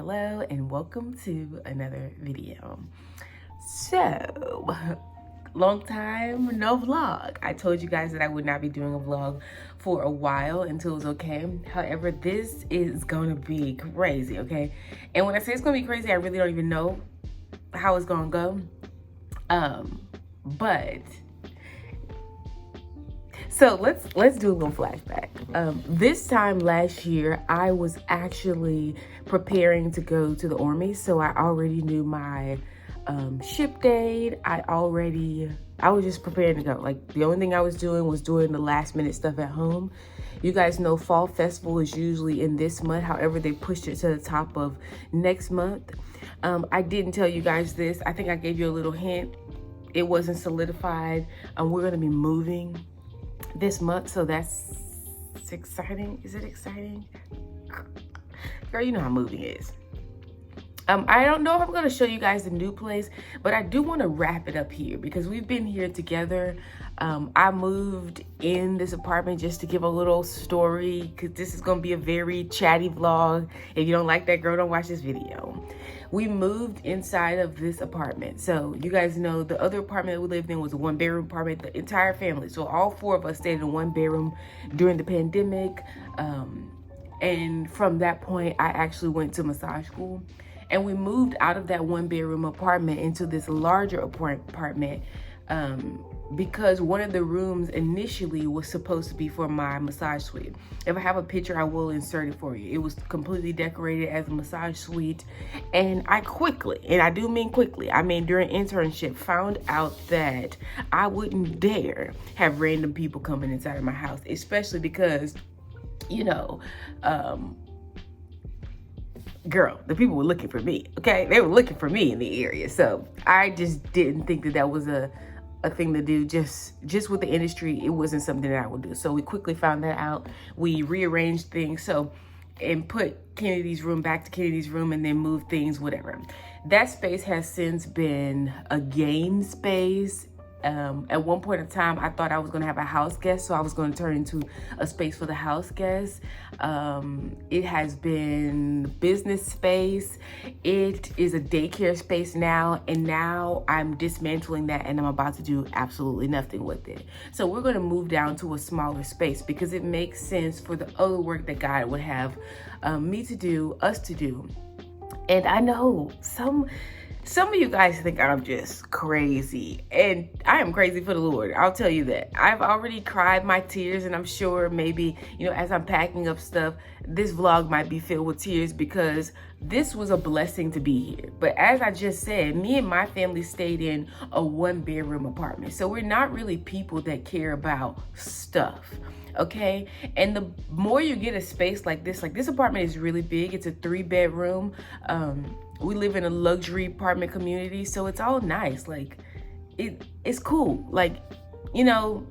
hello, and welcome to another video. So, long time, no vlog. I told you guys that I would not be doing a vlog for a while until it was okay. However, this is gonna be crazy, okay? And when I say it's gonna be crazy, I really don't even know how it's gonna go. But so let's do a little flashback. This time last year, I was actually preparing to go to the Army, so I already knew my ship date. I was just preparing to go. Like, the only thing I was doing the last minute stuff at home. You guys know Fall Festival is usually in this month. However, they pushed it to the top of next month. I didn't tell you guys this. I think I gave you a little hint. It wasn't solidified. We're gonna be moving this month, so that's exciting. Is it exciting? Girl, you know how moving is. I don't know if I'm going to show you guys the new place, but I do want to wrap it up here because we've been here together. I moved in this apartment just to give a little story because this is going to be a very chatty vlog. If you don't like that, girl, don't watch this video. We moved inside of this apartment. So you guys know the other apartment that we lived in was a 1-bedroom apartment, the entire family. So all 4 of us stayed in 1 bedroom during the pandemic. And from that point, I actually went to massage school. And we moved out of that 1-bedroom apartment into this larger apartment because one of the rooms initially was supposed to be for my massage suite. If I have a picture, I will insert it for you. It was completely decorated as a massage suite. And I quickly, and I do mean quickly, I mean during internship, found out that I wouldn't dare have random people coming inside of my house, especially because, you know, girl, the people were looking for me, okay? They were looking for me in the area. So I just didn't think that was a thing to do. Just with the industry, it wasn't something that I would do. So we quickly found that out. We rearranged things and put Kennedy's room back to Kennedy's room and then moved things, whatever. That space has since been a game space. At one point in time, I thought I was going to have a house guest, so I was going to turn into a space for the house guests. It has been business space. It is a daycare space now, and now I'm dismantling that, and I'm about to do absolutely nothing with it. So we're going to move down to a smaller space because it makes sense for the other work that God would have me to do, us to do. And I know some of you guys think I'm just crazy, and I am crazy for the Lord. I'll tell you that. I've already cried my tears, and I'm sure maybe, you know, as I'm packing up stuff, this vlog might be filled with tears because this was a blessing to be here. But as I just said, me and my family stayed in a 1-bedroom apartment. So we're not really people that care about stuff. Okay, and the more you get a space like this apartment is really big. It's a 3-bedroom. We live in a luxury apartment community, so it's all nice. Like, it's cool. Like, you know,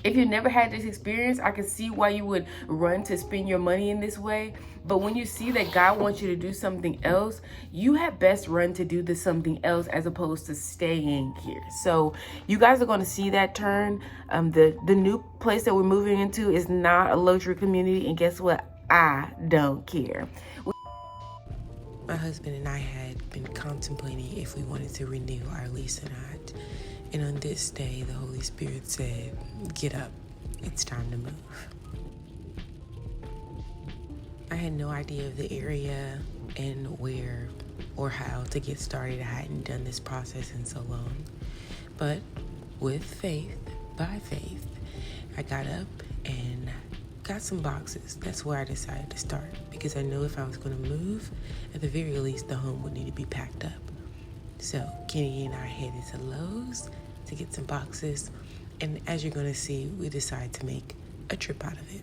if you never had this experience, I can see why you would run to spend your money in this way. But when you see that God wants you to do something else, you had best run to do this something else as opposed to staying here. So you guys are going to see that turn. The new place that we're moving into is not a luxury community. And guess what? I don't care. My husband and I had been contemplating if we wanted to renew our lease or not. And on this day, the Holy Spirit said, get up, it's time to move. I had no idea of the area and where or how to get started. I hadn't done this process in so long. But with faith, by faith, I got up and got some boxes. That's where I decided to start because I knew if I was going to move, at the very least, the home would need to be packed up. So Kenny and I headed to Lowe's to get some boxes, and as you're going to see, we decided to make a trip out of it.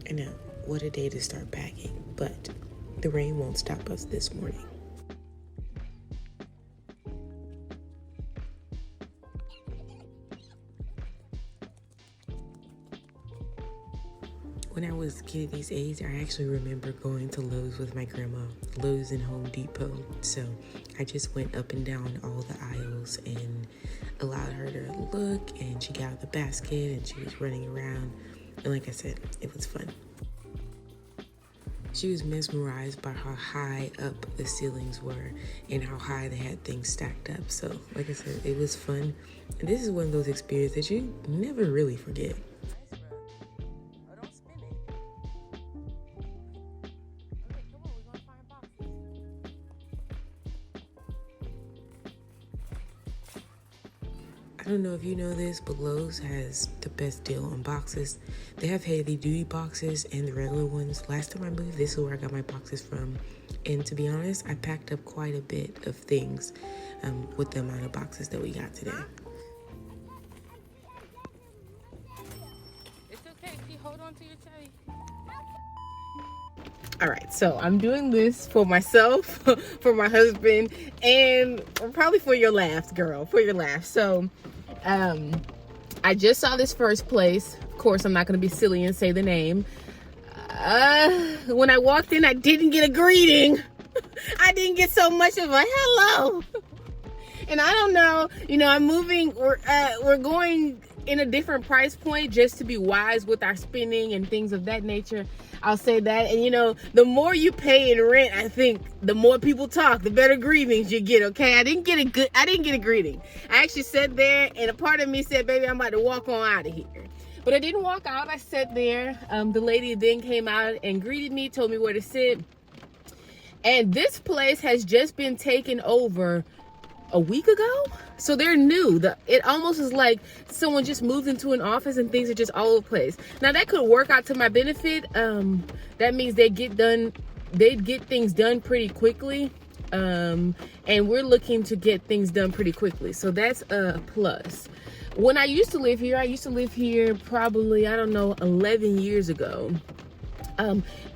I know, what a day to start packing, but the rain won't stop us this morning. When I was Kennedy's age, I actually remember going to Lowe's with my grandma, Lowe's and Home Depot. So I just went up and down all the aisles and allowed her to look, and she got out the basket and she was running around. And like I said, it was fun. She was mesmerized by how high up the ceilings were and how high they had things stacked up. So like I said, it was fun. And this is one of those experiences that you never really forget. I don't know if you know this, but Lowe's has the best deal on boxes. They have heavy duty boxes and the regular ones. Last time I moved, this is where I got my boxes from. And to be honest, I packed up quite a bit of things with the amount of boxes that we got today. It's okay, hold on to your teddy. All right, so I'm doing this for myself, for my husband, and probably for your laughs, girl, for your laughs. So, I just saw this first place. Of course, I'm not going to be silly and say the name. When I walked in, I didn't get a greeting. I didn't get so much of a hello. And I don't know, I'm moving. We're going in a different price point just to be wise with our spending and things of that nature. I'll say that. And the more you pay in rent, I think the more people talk, the better greetings you get. Okay, I didn't get a greeting. I actually sat there, and a part of me said, baby, I'm about to walk on out of here. But I didn't walk out. I sat there. The lady then came out and greeted me, told me where to sit. And this place has just been taken over a week ago, so they're new. It almost is like someone just moved into an office and things are just all over the place. Now that could work out to my benefit. That means they'd get things done pretty quickly, and we're looking to get things done pretty quickly, so that's a plus. When I used to live here probably, I don't know, 11 years ago.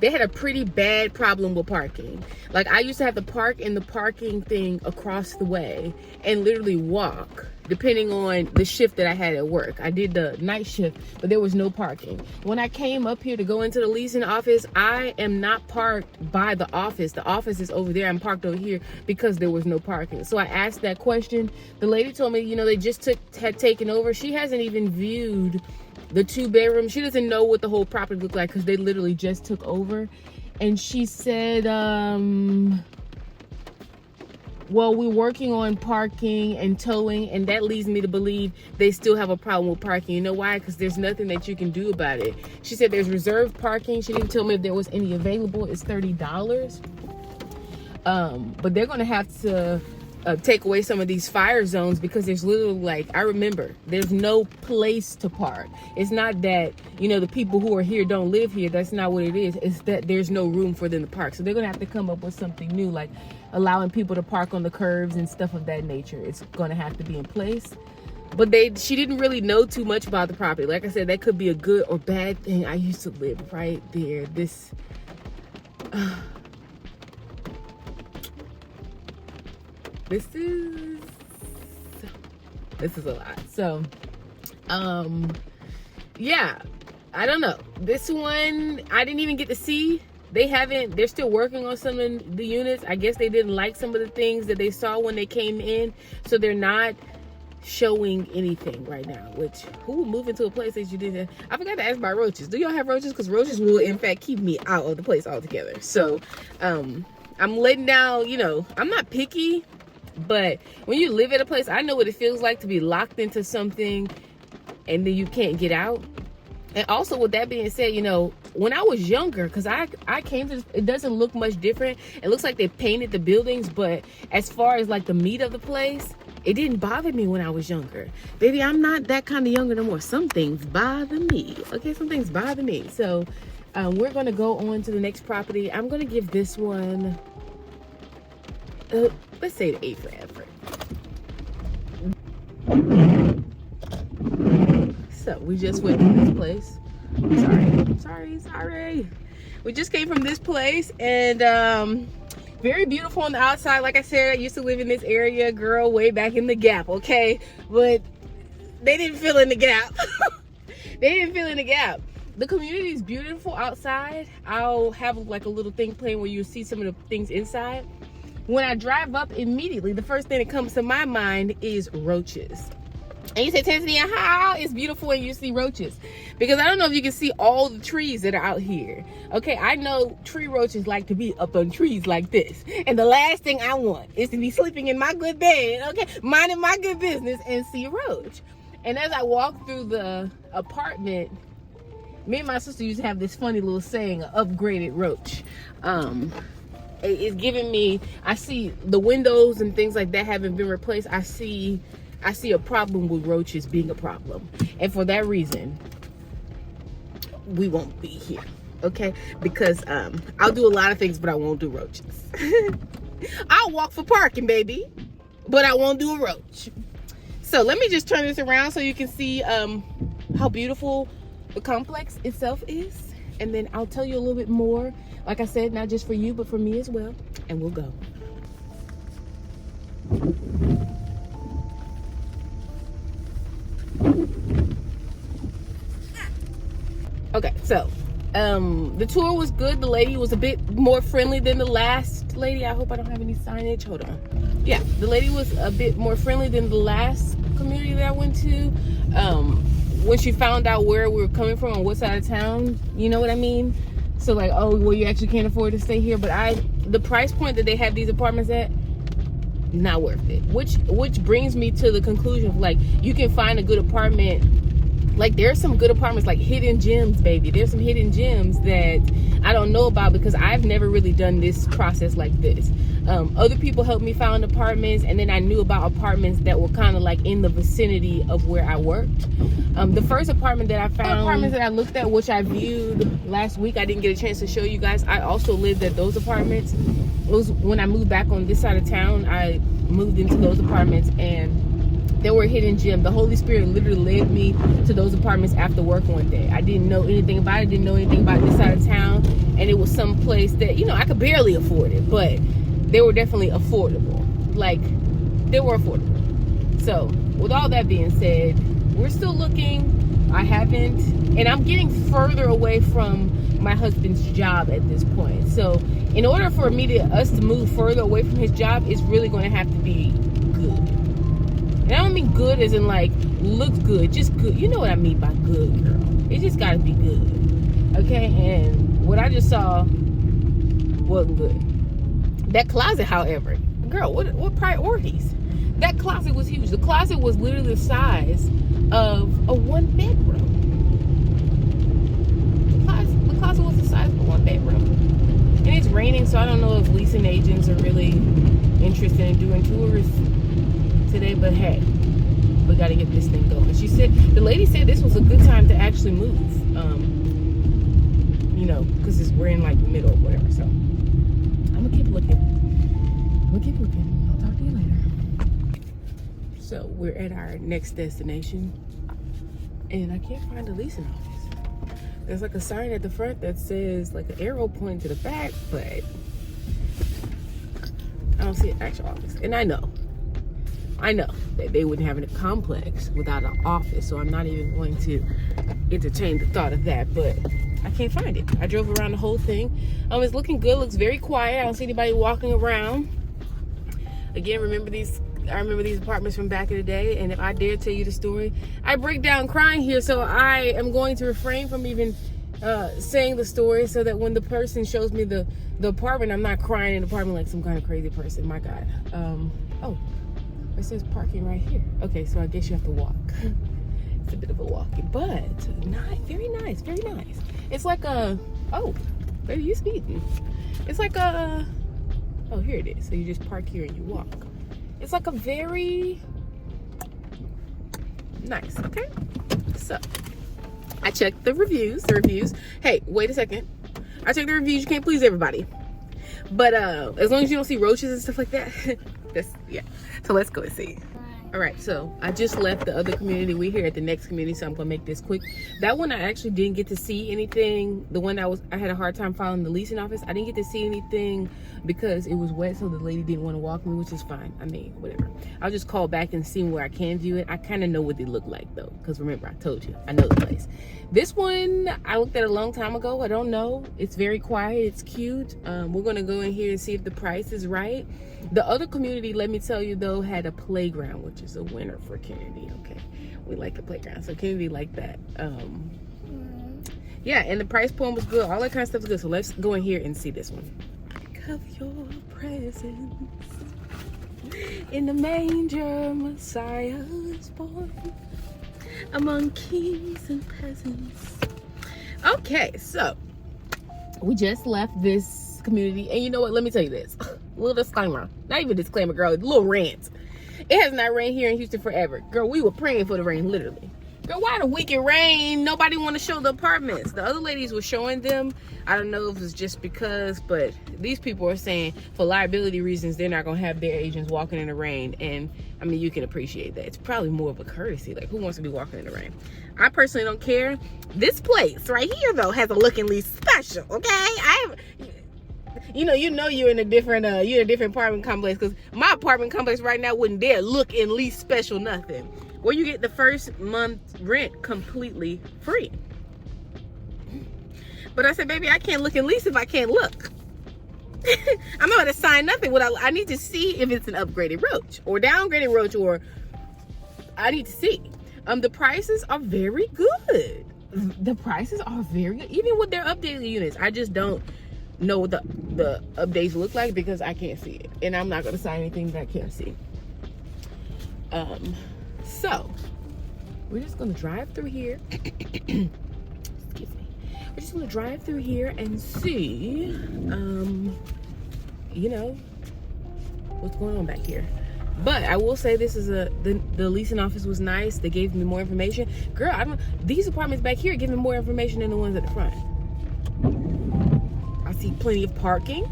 They had a pretty bad problem with parking. Like, I used to have to park in the parking thing across the way and literally walk, depending on the shift that I had at work. I did the night shift, but there was no parking. When I came up here to go into the leasing office, I am not parked by the office. The office is over there. I'm parked over here because there was no parking. So I asked that question. The lady told me, they just had taken over. She hasn't even viewed the 2-bedroom. She doesn't know what the whole property looked like because they literally just took over. And she said, well, we're working on parking and towing, and that leads me to believe they still have a problem with parking. You know why? Because there's nothing that you can do about it. She said there's reserved parking. She didn't tell me if there was any available. It's $30. But they're going to have to take away some of these fire zones because there's literally, I remember, there's no place to park. It's not that, the people who are here don't live here. That's not what it is. It's that there's no room for them to park. So they're going to have to come up with something new, like allowing people to park on the curbs and stuff of that nature. It's going to have to be in place. But she didn't really know too much about the property. Like I said, that could be a good or bad thing. I used to live right there. This is a lot. So yeah, I don't know. This one I didn't even get to see. They're still working on some of the units. I guess they didn't like some of the things that they saw when they came in, so they're not showing anything right now. Which, who would move into a place that you didn't? I forgot to ask about roaches. Do y'all have roaches? Because roaches will in fact keep me out of the place altogether. So I'm letting down, I'm not picky, but when you live at a place, I know what it feels like to be locked into something and then you can't get out. And also, with that being said, when I was younger, because I came to this, it doesn't look much different. It looks like they painted the buildings, but as far as the meat of the place, it didn't bother me when I was younger. Baby, I'm not that kind of younger no more. Some things bother me. Okay, some things bother me. So we're going to go on to the next property. I'm going to give this one, let's say the 8 for effort. So we just went to this place. Sorry. We just came from this place, and very beautiful on the outside. Like I said, I used to live in this area, girl, way back in the Gap, okay? But they didn't fill in the gap. The community is beautiful outside. I'll have a little thing playing where you see some of the things inside. When I drive up, immediately the first thing that comes to my mind is roaches. And you say, Tanzania, how it's beautiful and you see roaches. Because I don't know if you can see all the trees that are out here. Okay, I know tree roaches like to be up on trees like this. And the last thing I want is to be sleeping in my good bed, okay, minding my good business and see a roach. And as I walk through the apartment, me and my sister used to have this funny little saying, upgraded roach. It's giving me, I see the windows and things like that haven't been replaced. I see a problem with roaches being a problem. And for that reason, we won't be here, okay? Because I'll do a lot of things, but I won't do roaches. I'll walk for parking, baby, but I won't do a roach. So let me just turn this around so you can see how beautiful the complex itself is. And then I'll tell you a little bit more, like I said, not just for you, but for me as well. And we'll go. Okay, so the tour was good. The lady was a bit more friendly than the last lady. I hope I don't have any signage. Hold on. Yeah, the lady was a bit more friendly than the last community that I went to. When she found out where we were coming from, on what side of town, you know what I mean? So like, oh, well, you actually can't afford to stay here. But the price point that they have these apartments at, not worth it. Which brings me to the conclusion of, like, you can find a good apartment. Like, there's some good apartments, like hidden gems, baby. There's some hidden gems that I don't know about because I've never really done this process like this. Other people helped me find apartments, and then I knew about apartments that were kind of like in the vicinity of where I worked. The first apartment that I found, apartments that I looked at, which I viewed last week, I didn't get a chance to show you guys. I also lived at those apartments. It was when I moved back on this side of town, I moved into those apartments, and there were hidden gems. The Holy Spirit literally led me to those apartments after work one day. I didn't know anything about it, didn't know anything about this side of town, and it was some place that, you know, I could barely afford it, but they were definitely affordable. Like, they were affordable. So, with all that being said, we're still looking. I haven't, and I'm getting further away from my husband's job at this point. So, in order for us to move further away from his job, it's really going to have to be good. And I don't mean good as in like looks good, just good. You know what I mean by good, girl. It just gotta be good. Okay, and what I just saw wasn't good. That closet, however, girl, what priorities? That closet was huge. The closet was literally the size of a 1 bedroom. The closet was the size of a 1 bedroom. And it's raining, so I don't know if leasing agents are really interested in doing tours today, but hey, we got to get this thing going. She said, the lady said this was a good time to actually move, you know, because we're in like the middle or whatever. So I'm gonna keep looking. I'll talk to you later. So we're at our next destination, and I can't find the leasing office. There's like a sign at the front that says like an arrow pointing to the back, but I don't see an actual office. And I know that they wouldn't have a complex without an office, so I'm not even going to entertain the thought of that, but I can't find it. I drove around the whole thing. It's looking good, looks very quiet. I don't see anybody walking around. Again, I remember these apartments from back in the day, and if I dare tell you the story, I break down crying here, so I am going to refrain from even saying the story, so that when the person shows me the apartment, I'm not crying in the apartment like some kind of crazy person. My God. Oh, it says parking right here. Okay, so I guess you have to walk. It's a bit of a walking, but nice, very nice, very nice. It's like a, oh, baby, you speeding. It's like a, oh, here it is. So you just park here and you walk. It's like a very nice, okay? So I checked the reviews. Hey, wait a second. I checked the reviews. You can't please everybody. But as long as you don't see roaches and stuff like that, yeah. So let's go and see. All right, so I just left the other community. We're here at the next community, so I'm gonna make this quick. That one I actually didn't get to see anything. The one I had a hard time finding the leasing office. I didn't get to see anything because it was wet, so the lady didn't want to walk me, which is fine. I mean, whatever. I'll just call back and see where I can view it. I kind of know what they look like though, because remember, I told you, I know the place. This one, I looked at a long time ago. I don't know. It's very quiet. It's cute. We're gonna go in here and see if the price is right. The other community, let me tell you though, had a playground, which is a winner for Kennedy. Okay, we like the playground, so Kennedy liked that. Yeah, and the price point was good. All that kind of stuff is good. So let's go in here and see this one. Of your presence in the manger, Messiah is born among kings and peasants. Okay, so we just left this community, and you know what? Let me tell you this. Little disclaimer. Not even disclaimer, girl. A little rant. It has not rained here in Houston forever. Girl, we were praying for the rain, literally. Girl, why the weekend rain? Nobody want to show the apartments. The other ladies were showing them. I don't know if it's just because, but these people are saying for liability reasons, they're not going to have their agents walking in the rain. And I mean, you can appreciate that. It's probably more of a courtesy. Like, who wants to be walking in the rain? I personally don't care. This place right here, though, has a look and least special, okay? You know you're in a different apartment complex, because my apartment complex right now wouldn't dare look and least special nothing. Where you get the first month rent completely free. But I said, baby, I can't look and lease if I can't look. I'm not going to sign nothing. I need to see if it's an upgraded roach or downgraded roach, or I need to see. The prices are very good. The prices are very good, even with their updated units. I just don't know what the updates look like because I can't see it, and I'm not going to sign anything that I can't see. So we're just going to drive through here. Excuse me. We're just going to drive through here and see, you know, what's going on back here. But I will say this is the leasing office was nice. They gave me more information. Girl, these apartments back here give me more information than the ones at the front. I see plenty of parking.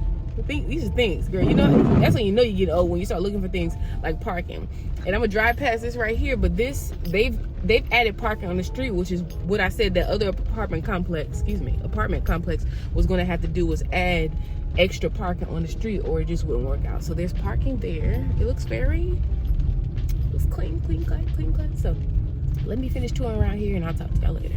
These are things, girl. You know, that's when you know you get old, when you start looking for things like parking. And I'm gonna drive past this right here, but this they've added parking on the street, which is what I said that other apartment complex was gonna have to do, was add extra parking on the street, or it just wouldn't work out. So there's parking there. It looks clean. So let me finish touring around here and I'll talk to y'all later.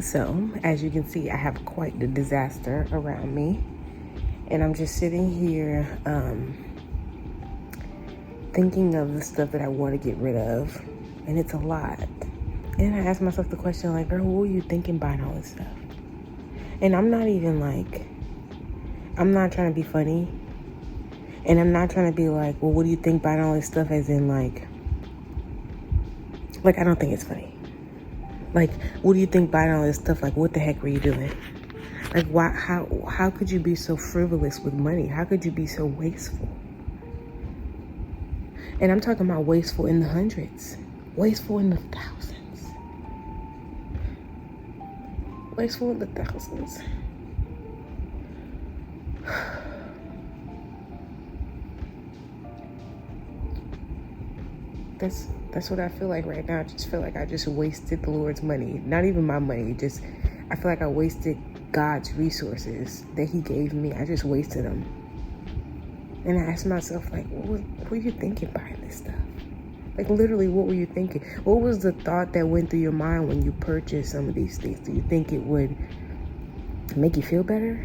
So, as you can see, I have quite the disaster around me. And I'm just sitting here thinking of the stuff that I want to get rid of. And it's a lot. And I ask myself the question, like, girl, what were you thinking buying all this stuff? And I'm not even like, I'm not trying to be funny. And I'm not trying to be like, well, what do you think buying all this stuff, as in like I don't think it's funny. Like, what do you think buying all this stuff? Like, what the heck were you doing? Like, why? How could you be so frivolous with money? How could you be so wasteful? And I'm talking about wasteful in the hundreds, wasteful in the thousands, wasteful in the thousands. That's what I feel like right now. I just feel like I just wasted the Lord's money. Not even my money. I feel like I wasted God's resources that he gave me. I just wasted them. And I asked myself, like, what were you thinking buying this stuff? Like, literally, what were you thinking? What was the thought that went through your mind when you purchased some of these things? Do you think it would make you feel better?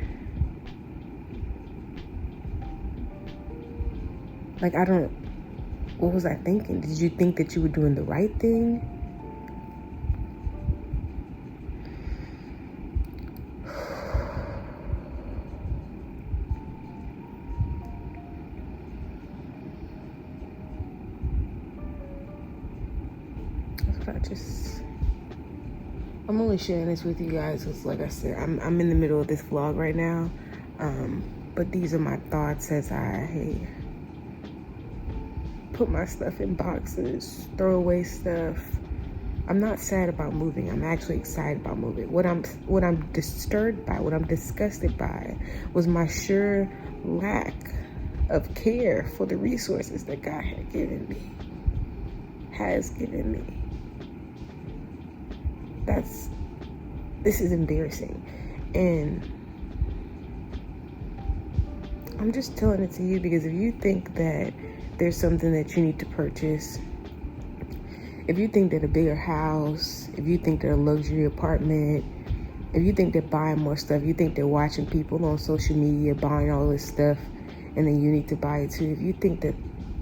Like, what was I thinking? Did you think that you were doing the right thing? I'm only sharing this with you guys because, like I said, I'm in the middle of this vlog right now. But these are my thoughts as I put my stuff in boxes, throw away stuff. I'm not sad about moving. I'm actually excited about moving. What I'm disturbed by, what I'm disgusted by, was my sure lack of care for the resources that God has given me. This is embarrassing. And I'm just telling it to you because if you think that there's something that you need to purchase, if you think that a bigger house, if you think that a luxury apartment, if you think that buying more stuff, you think that watching people on social media buying all this stuff and then you need to buy it too, if you think that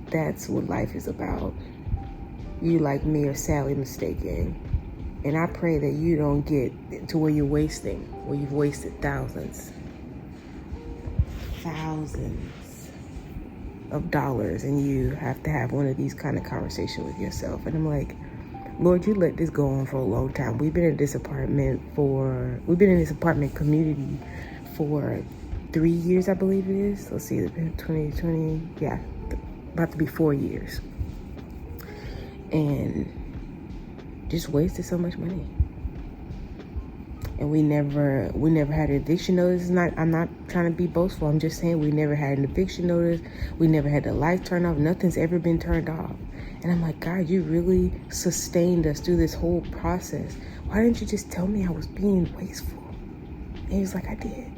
that's what life is about, you, like me, are sadly mistaken. And I pray that you don't get to where you've wasted thousands of dollars, and you have to have one of these kind of conversations with yourself. And I'm like, Lord, you let this go on for a long time. We've been in this apartment community for 3 years, I believe it is. Let's see, 2020, yeah, about to be 4 years. And just wasted so much money. And we never had an eviction notice. I'm not trying to be boastful. I'm just saying we never had an eviction notice. We never had the lights turned off. Nothing's ever been turned off. And I'm like, God, you really sustained us through this whole process. Why didn't you just tell me I was being wasteful? And he was like, I did.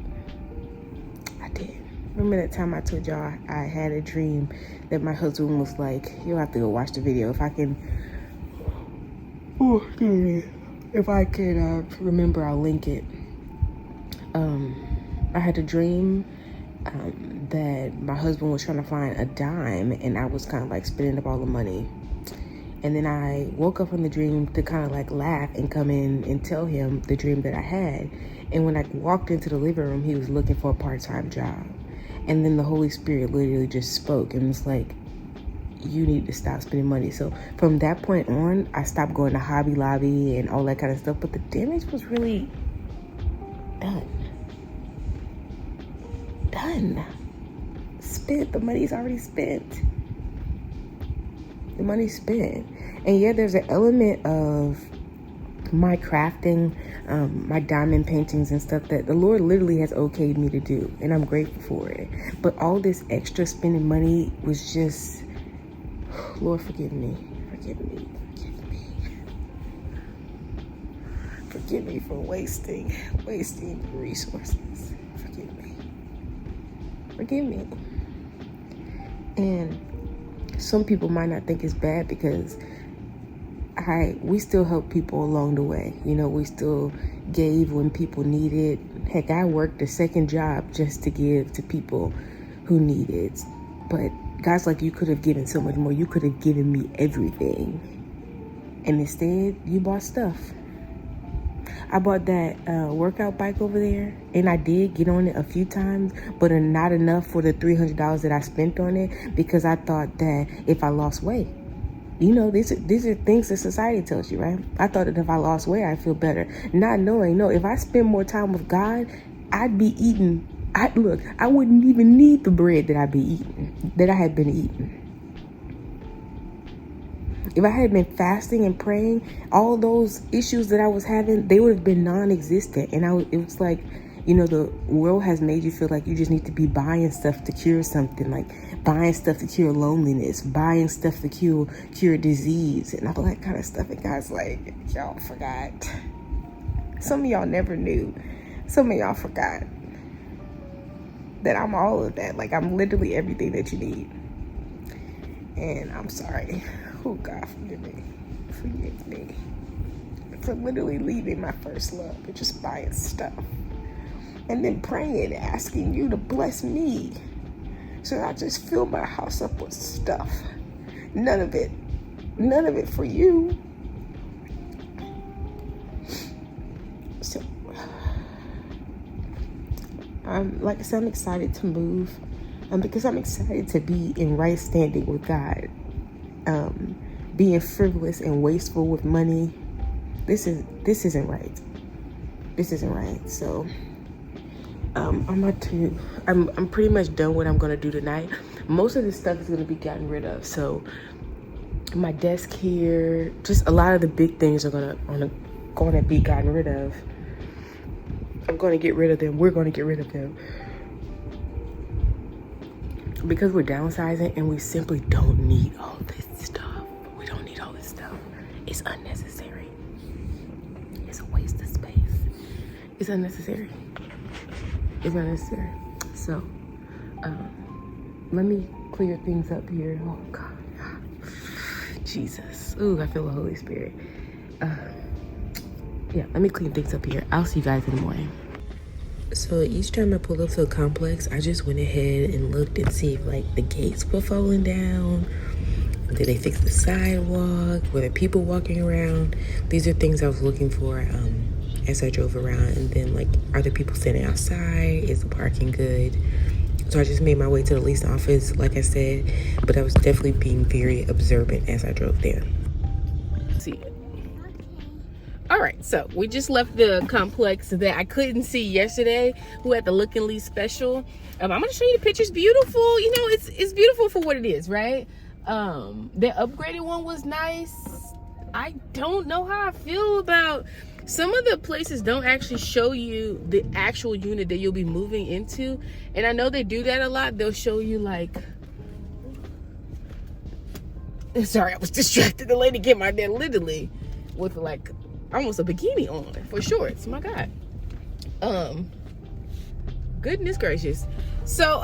Remember that time I told y'all I had a dream that my husband was like, you'll have to go watch the video if I can remember, I'll link it. I had a dream that my husband was trying to find a dime, and I was kind of like spending up all the money. And then I woke up from the dream to kind of like laugh and come in and tell him the dream that I had. And when I walked into the living room, he was looking for a part-time job. And then the Holy Spirit literally just spoke and was like, you need to stop spending money. So from that point on, I stopped going to Hobby Lobby and all that kind of stuff. But the damage was really done. Spent. The money's already spent. The money's spent. And yeah, there's an element of my crafting, my diamond paintings and stuff that the Lord literally has okayed me to do. And I'm grateful for it. But all this extra spending money was just, Lord, forgive me for wasting resources. Forgive me. And some people might not think it's bad because we still help people along the way. You know, we still gave when people needed. Heck, I worked a second job just to give to people who needed. But God's like, you could have given so much more. You could have given me everything. And instead, you bought stuff. I bought that workout bike over there, and I did get on it a few times, but not enough for the $300 that I spent on it, because I thought that if I lost weight, you know, these are things that society tells you, right? I thought that if I lost weight, I'd feel better. Not knowing, no, if I spend more time with God, I'd be eating. I wouldn't even need the bread that I had been eating. If I had been fasting and praying, all those issues that I was having, they would have been non-existent. And it was like, you know, the world has made you feel like you just need to be buying stuff to cure something, like buying stuff to cure loneliness, buying stuff to cure disease, and all that kind of stuff. And God's like, y'all forgot. Some of y'all never knew. Some of y'all forgot that I'm all of that. Like, I'm literally everything that you need. And I'm sorry. Oh, God, forgive me. Forgive me for literally leaving my first love and just buying stuff. And then praying, asking you to bless me. So I just fill my house up with stuff. None of it for you. So, like I said, I'm excited to move. Because I'm excited to be in right standing with God. being frivolous and wasteful with money. This isn't right. This isn't right. So I'm pretty much done what I'm gonna do tonight. Most of this stuff is gonna be gotten rid of. So my desk here, just a lot of the big things are gonna be gotten rid of. I'm gonna get rid of them. We're gonna get rid of them because we're downsizing and we simply don't need all this stuff. We don't need all this stuff. It's unnecessary. It's a waste of space. It's unnecessary. It's unnecessary. So, let me clear things up here. Oh God, Jesus. Ooh, I feel the Holy Spirit. Yeah, let me clean things up here. I'll see you guys in the morning. So each time I pull up to a complex, I just went ahead and looked and see if like the gates were falling down. Did they fix the sidewalk? Were there people walking around? These are things I was looking for as I drove around. And then like, are there people standing outside? Is the parking good? So I just made my way to the lease office, like I said, but I was definitely being very observant as I drove there. See. All right, so we just left the complex that I couldn't see yesterday, who had the look and lease special. I'm gonna show you the pictures. Beautiful, you know, it's beautiful for what it is, right? The upgraded one was nice. I don't know how I feel about some of the places don't actually show you the actual unit that you'll be moving into, and I know they do that a lot. They'll show you like, sorry, I was distracted. The lady came out there literally with like almost a bikini on for shorts. My God. Goodness gracious. So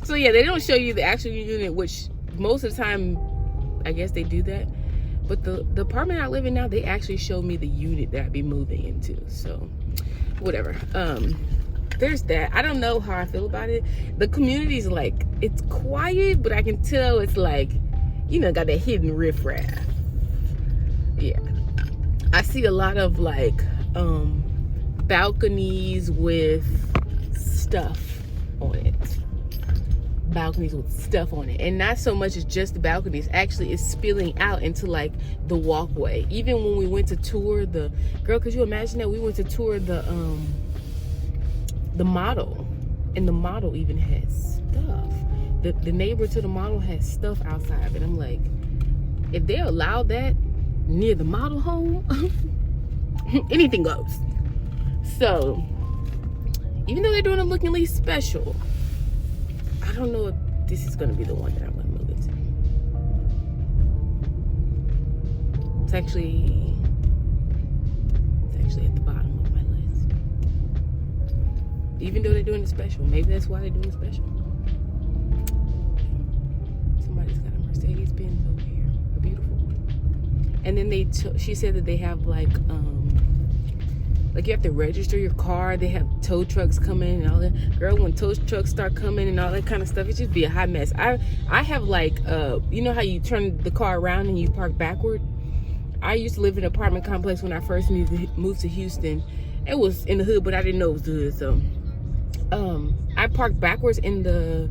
so yeah, they don't show you the actual unit, which most of the time I guess they do that. But the apartment I live in now, they actually show me the unit that I'd be moving into. So whatever. There's that. I don't know how I feel about it. The community's like, it's quiet, but I can tell it's like, you know, got that hidden riffraff. Yeah. I see a lot of like balconies with stuff on it. Balconies with stuff on it. And not so much as just the balconies. Actually, it's spilling out into like the walkway. Even when we went to tour the, girl, could you imagine that? We went to tour the model. And the model even had stuff. The neighbor to the model had stuff outside. And I'm like, if they allow that near the model home, anything goes. So even though they're doing a look and lease special, I don't know if this is going to be the one that I'm going to move into. It's actually at the bottom of my list. Even though they're doing it special, maybe that's why they're doing it special. Somebody's got a Mercedes Benz over here, a beautiful one. And then she said that they have like you have to register your car. They have tow trucks coming and all that. Girl, when tow trucks start coming and all that kind of stuff, it just be a hot mess. I have like, you know how you turn the car around and you park backward? I used to live in an apartment complex when I first moved to Houston. It was in the hood, but I didn't know it was the hood. So I parked backwards in the,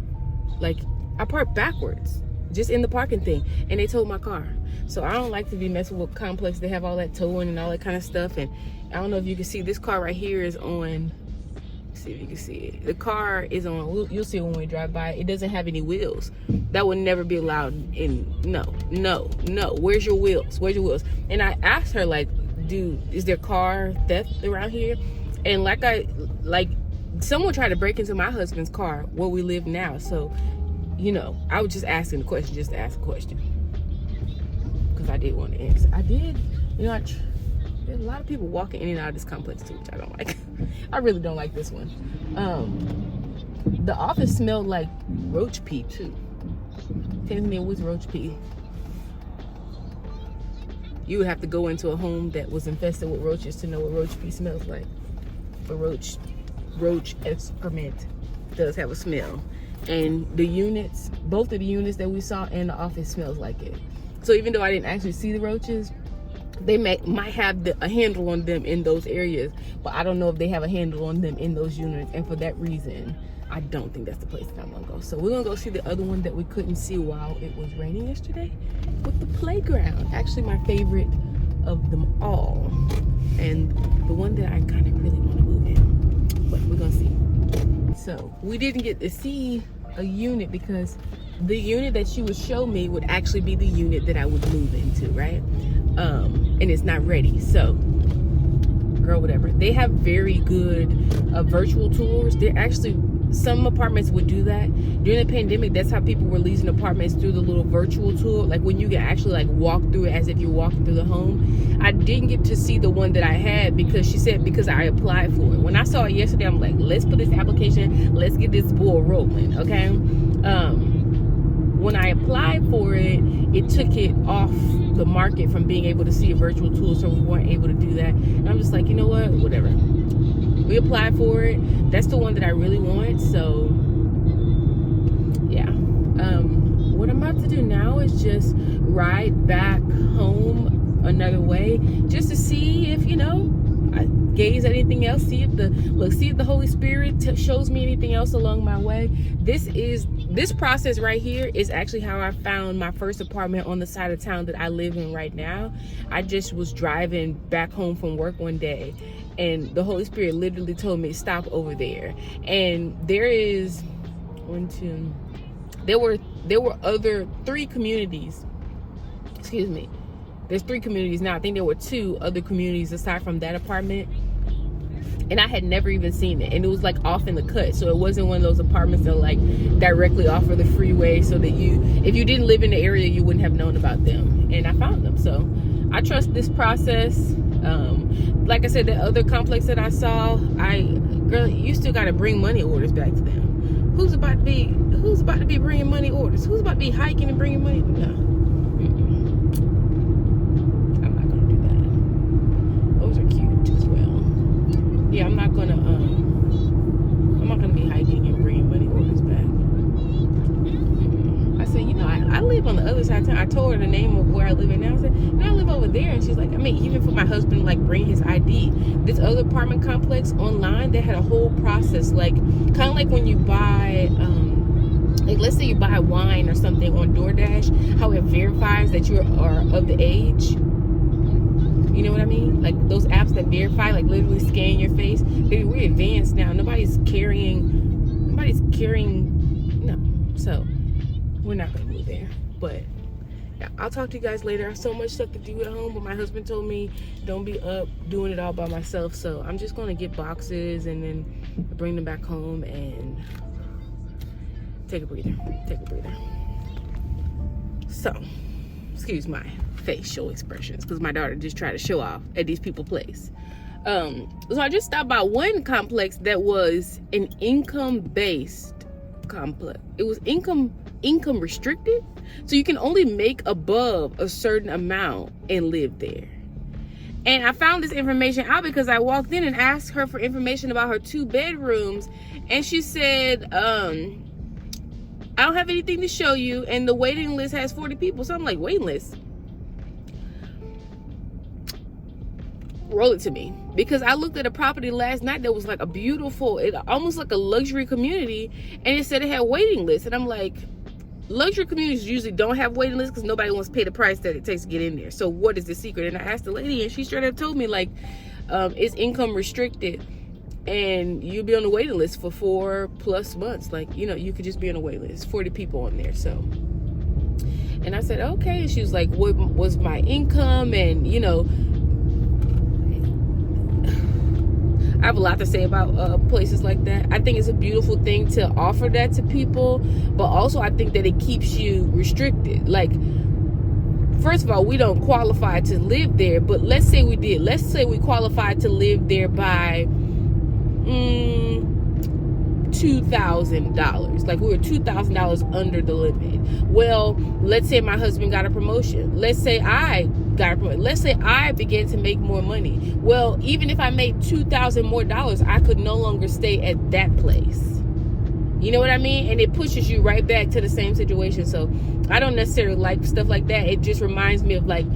I parked backwards just in the parking thing, and they towed my car. So I don't like to be messing with complex. They have all that towing and all that kind of stuff. And I don't know if you can see, this car right here is on, let's see if you can see it. The car is on, you'll see it when we drive by. It doesn't have any wheels. That would never be allowed in, no. Where's your wheels? Where's your wheels? And I asked her, like, dude, is there car theft around here? And someone tried to break into my husband's car where we live now. So, you know, I was just asking the question, just to ask a question. Because I did want to answer. I did, you know, there's a lot of people walking in and out of this complex too, which I don't like. I really don't like this one. The office smelled like roach pee too. Telling me it was roach pee. You would have to go into a home that was infested with roaches to know what roach pee smells like. But roach excrement does have a smell. And the units, both of the units that we saw in the office smells like it. So even though I didn't actually see the roaches, they might have a handle on them in those areas, but I don't know if they have a handle on them in those units. And for that reason, I don't think that's the place that I'm gonna go. So we're gonna go see the other one that we couldn't see while it was raining yesterday, with the playground. Actually, my favorite of them all, and the one that I kind of really want to move in. But we're gonna see. So we didn't get to see a unit because the unit that she would show me would actually be the unit that I would move into, right? And it's not ready. So, girl, whatever. They have very good virtual tours. They're actually, some apartments would do that. During the pandemic, that's how people were leasing apartments, through the little virtual tour, like when you can actually like walk through it as if you're walking through the home. I didn't get to see the one that I had because she said because I applied for it. When I saw it yesterday, I'm like, let's put this application, let's get this ball rolling, okay? When I applied for it, it took it off the market from being able to see a virtual tour, so we weren't able to do that. And I'm just like, you know what, whatever. We applied for it. That's the one that I really want. So yeah, what I'm about to do now is just ride back home another way, just to see if, you know, I gaze at anything else, see if the Holy Spirit shows me anything else along my way. This process right here is actually how I found my first apartment on the side of town that I live in right now. I just was driving back home from work one day, and the Holy Spirit literally told me, stop over there. And there is there were other 3 communities, excuse me. There's 3 communities now. I think there were 2 other communities aside from that apartment. And I had never even seen it. And it was like off in the cut. So it wasn't one of those apartments that like directly off of the freeway, so that if you didn't live in the area, you wouldn't have known about them. And I found them. So I trust this process. Like I said, the other complex that I saw, girl, you still got to bring money orders back to them. Who's about to be bringing money orders? Who's about to be hiking and bringing money? No. Yeah, I'm not gonna be hiking and bringing money orders back. I said, you know, I live on the other side of town. I told her the name of where I live at now. I said, no, I live over there. And she's like, I mean, even for my husband, like, bring his ID. This other apartment complex online, they had a whole process, like, kind of like when you buy, like, let's say you buy wine or something on DoorDash, how it verifies that you are of the age. You know what I mean? Like those apps that verify, like literally scan your face. Baby, we're advanced now. Nobody's carrying, no. So we're not gonna move there. But yeah, I'll talk to you guys later. I have so much stuff to do at home, but my husband told me don't be up doing it all by myself. So I'm just gonna get boxes and then bring them back home and take a breather. So, excuse my facial expressions because my daughter just tried to show off at these people place. So I just stopped by one complex that was an income-based complex. It was income restricted, so you can only make above a certain amount and live there. And I found this information out because I walked in and asked her for information about her 2 bedrooms, and she said, I don't have anything to show you, and the waiting list has 40 people. So I'm like, waiting list? Roll it to me, because I looked at a property last night that was like a beautiful, almost like a luxury community, and it said it had waiting lists. And I'm like, luxury communities usually don't have waiting lists because nobody wants to pay the price that it takes to get in there. So what is the secret? And I asked the lady, and she straight up told me, like, it's income restricted and you'll be on the waiting list for 4+ months. Like, you know, you could just be on a waiting list, 40 people on there. So, and I said, okay. And she was like, what was my income? And, you know, I have a lot to say about places like that. I think it's a beautiful thing to offer that to people, but also I think that it keeps you restricted. Like, first of all, we don't qualify to live there, but let's say we did. Let's say we qualified to live there by $2,000. Like, we were $2,000 under the limit. Well, let's say my husband got a promotion. Let's say I got a promotion. Let's say I began to make more money. Well, even if I made $2,000 more, I could no longer stay at that place. You know what I mean? And it pushes you right back to the same situation. So I don't necessarily like stuff like that. It just reminds me of, like,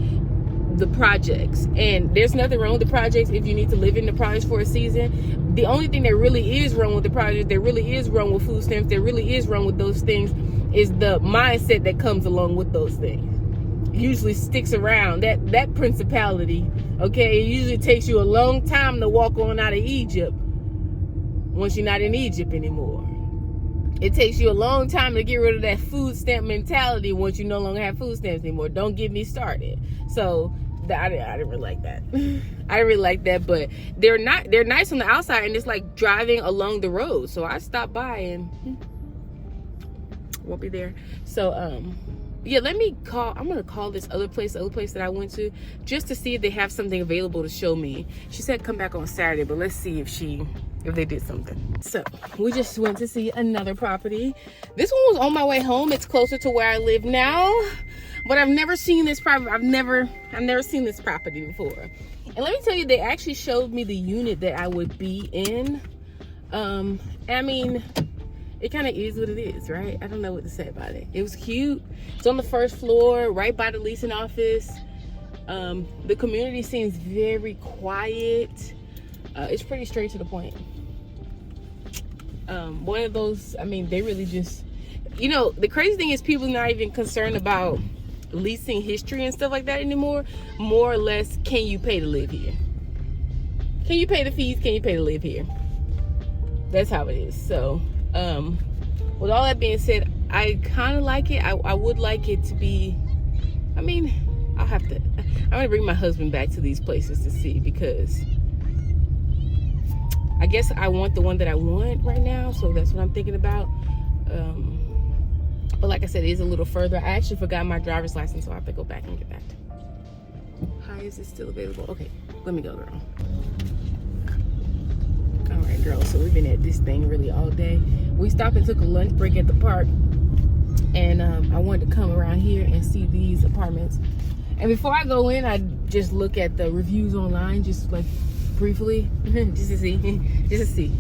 the projects, and there's nothing wrong with the projects if you need to live in the projects for a season. The only thing that really is wrong with the project, that really is wrong with food stamps, that really is wrong with those things, is the mindset that comes along with those things. It usually sticks around, that principality. Okay, it usually takes you a long time to walk on out of Egypt once you're not in Egypt anymore. It takes you a long time to get rid of that food stamp mentality once you no longer have food stamps anymore. Don't get me started. So I didn't really like that. I didn't really like that, but they're nice on the outside, and it's like driving along the road. So I stopped by and won't be there. So yeah, let me call. I'm gonna call this other place that I went to, just to see if they have something available to show me. She said come back on Saturday, but let's see if they did something. So we just went to see another property. This one was on my way home. It's closer to where I live now, but I've never seen this property. I've never seen this property before. And let me tell you, they actually showed me the unit that I would be in. I mean, it kind of is what it is, right? I don't know what to say about it. It was cute. It's on the first floor, right by the leasing office. The community seems very quiet. It's pretty straight to the point. One of those, I mean, they really just, you know, the crazy thing is people are not even concerned about leasing history and stuff like that anymore. More or less, can you pay to live here? Can you pay the fees? Can you pay to live here? That's how it is. So, with all that being said, I kind of like it. I would like it to be, I mean, I'm gonna bring my husband back to these places to see, because I guess I want the one that I want right now, so that's what I'm thinking about. But like I said, it is a little further. I actually forgot my driver's license, so I have to go back and get that. Hi, is it still available? Okay, let me go, girl. All right, girl, so we've been at this thing really all day. We stopped and took a lunch break at the park, and I wanted to come around here and see these apartments. And before I go in, I just look at the reviews online, just like briefly, just to see.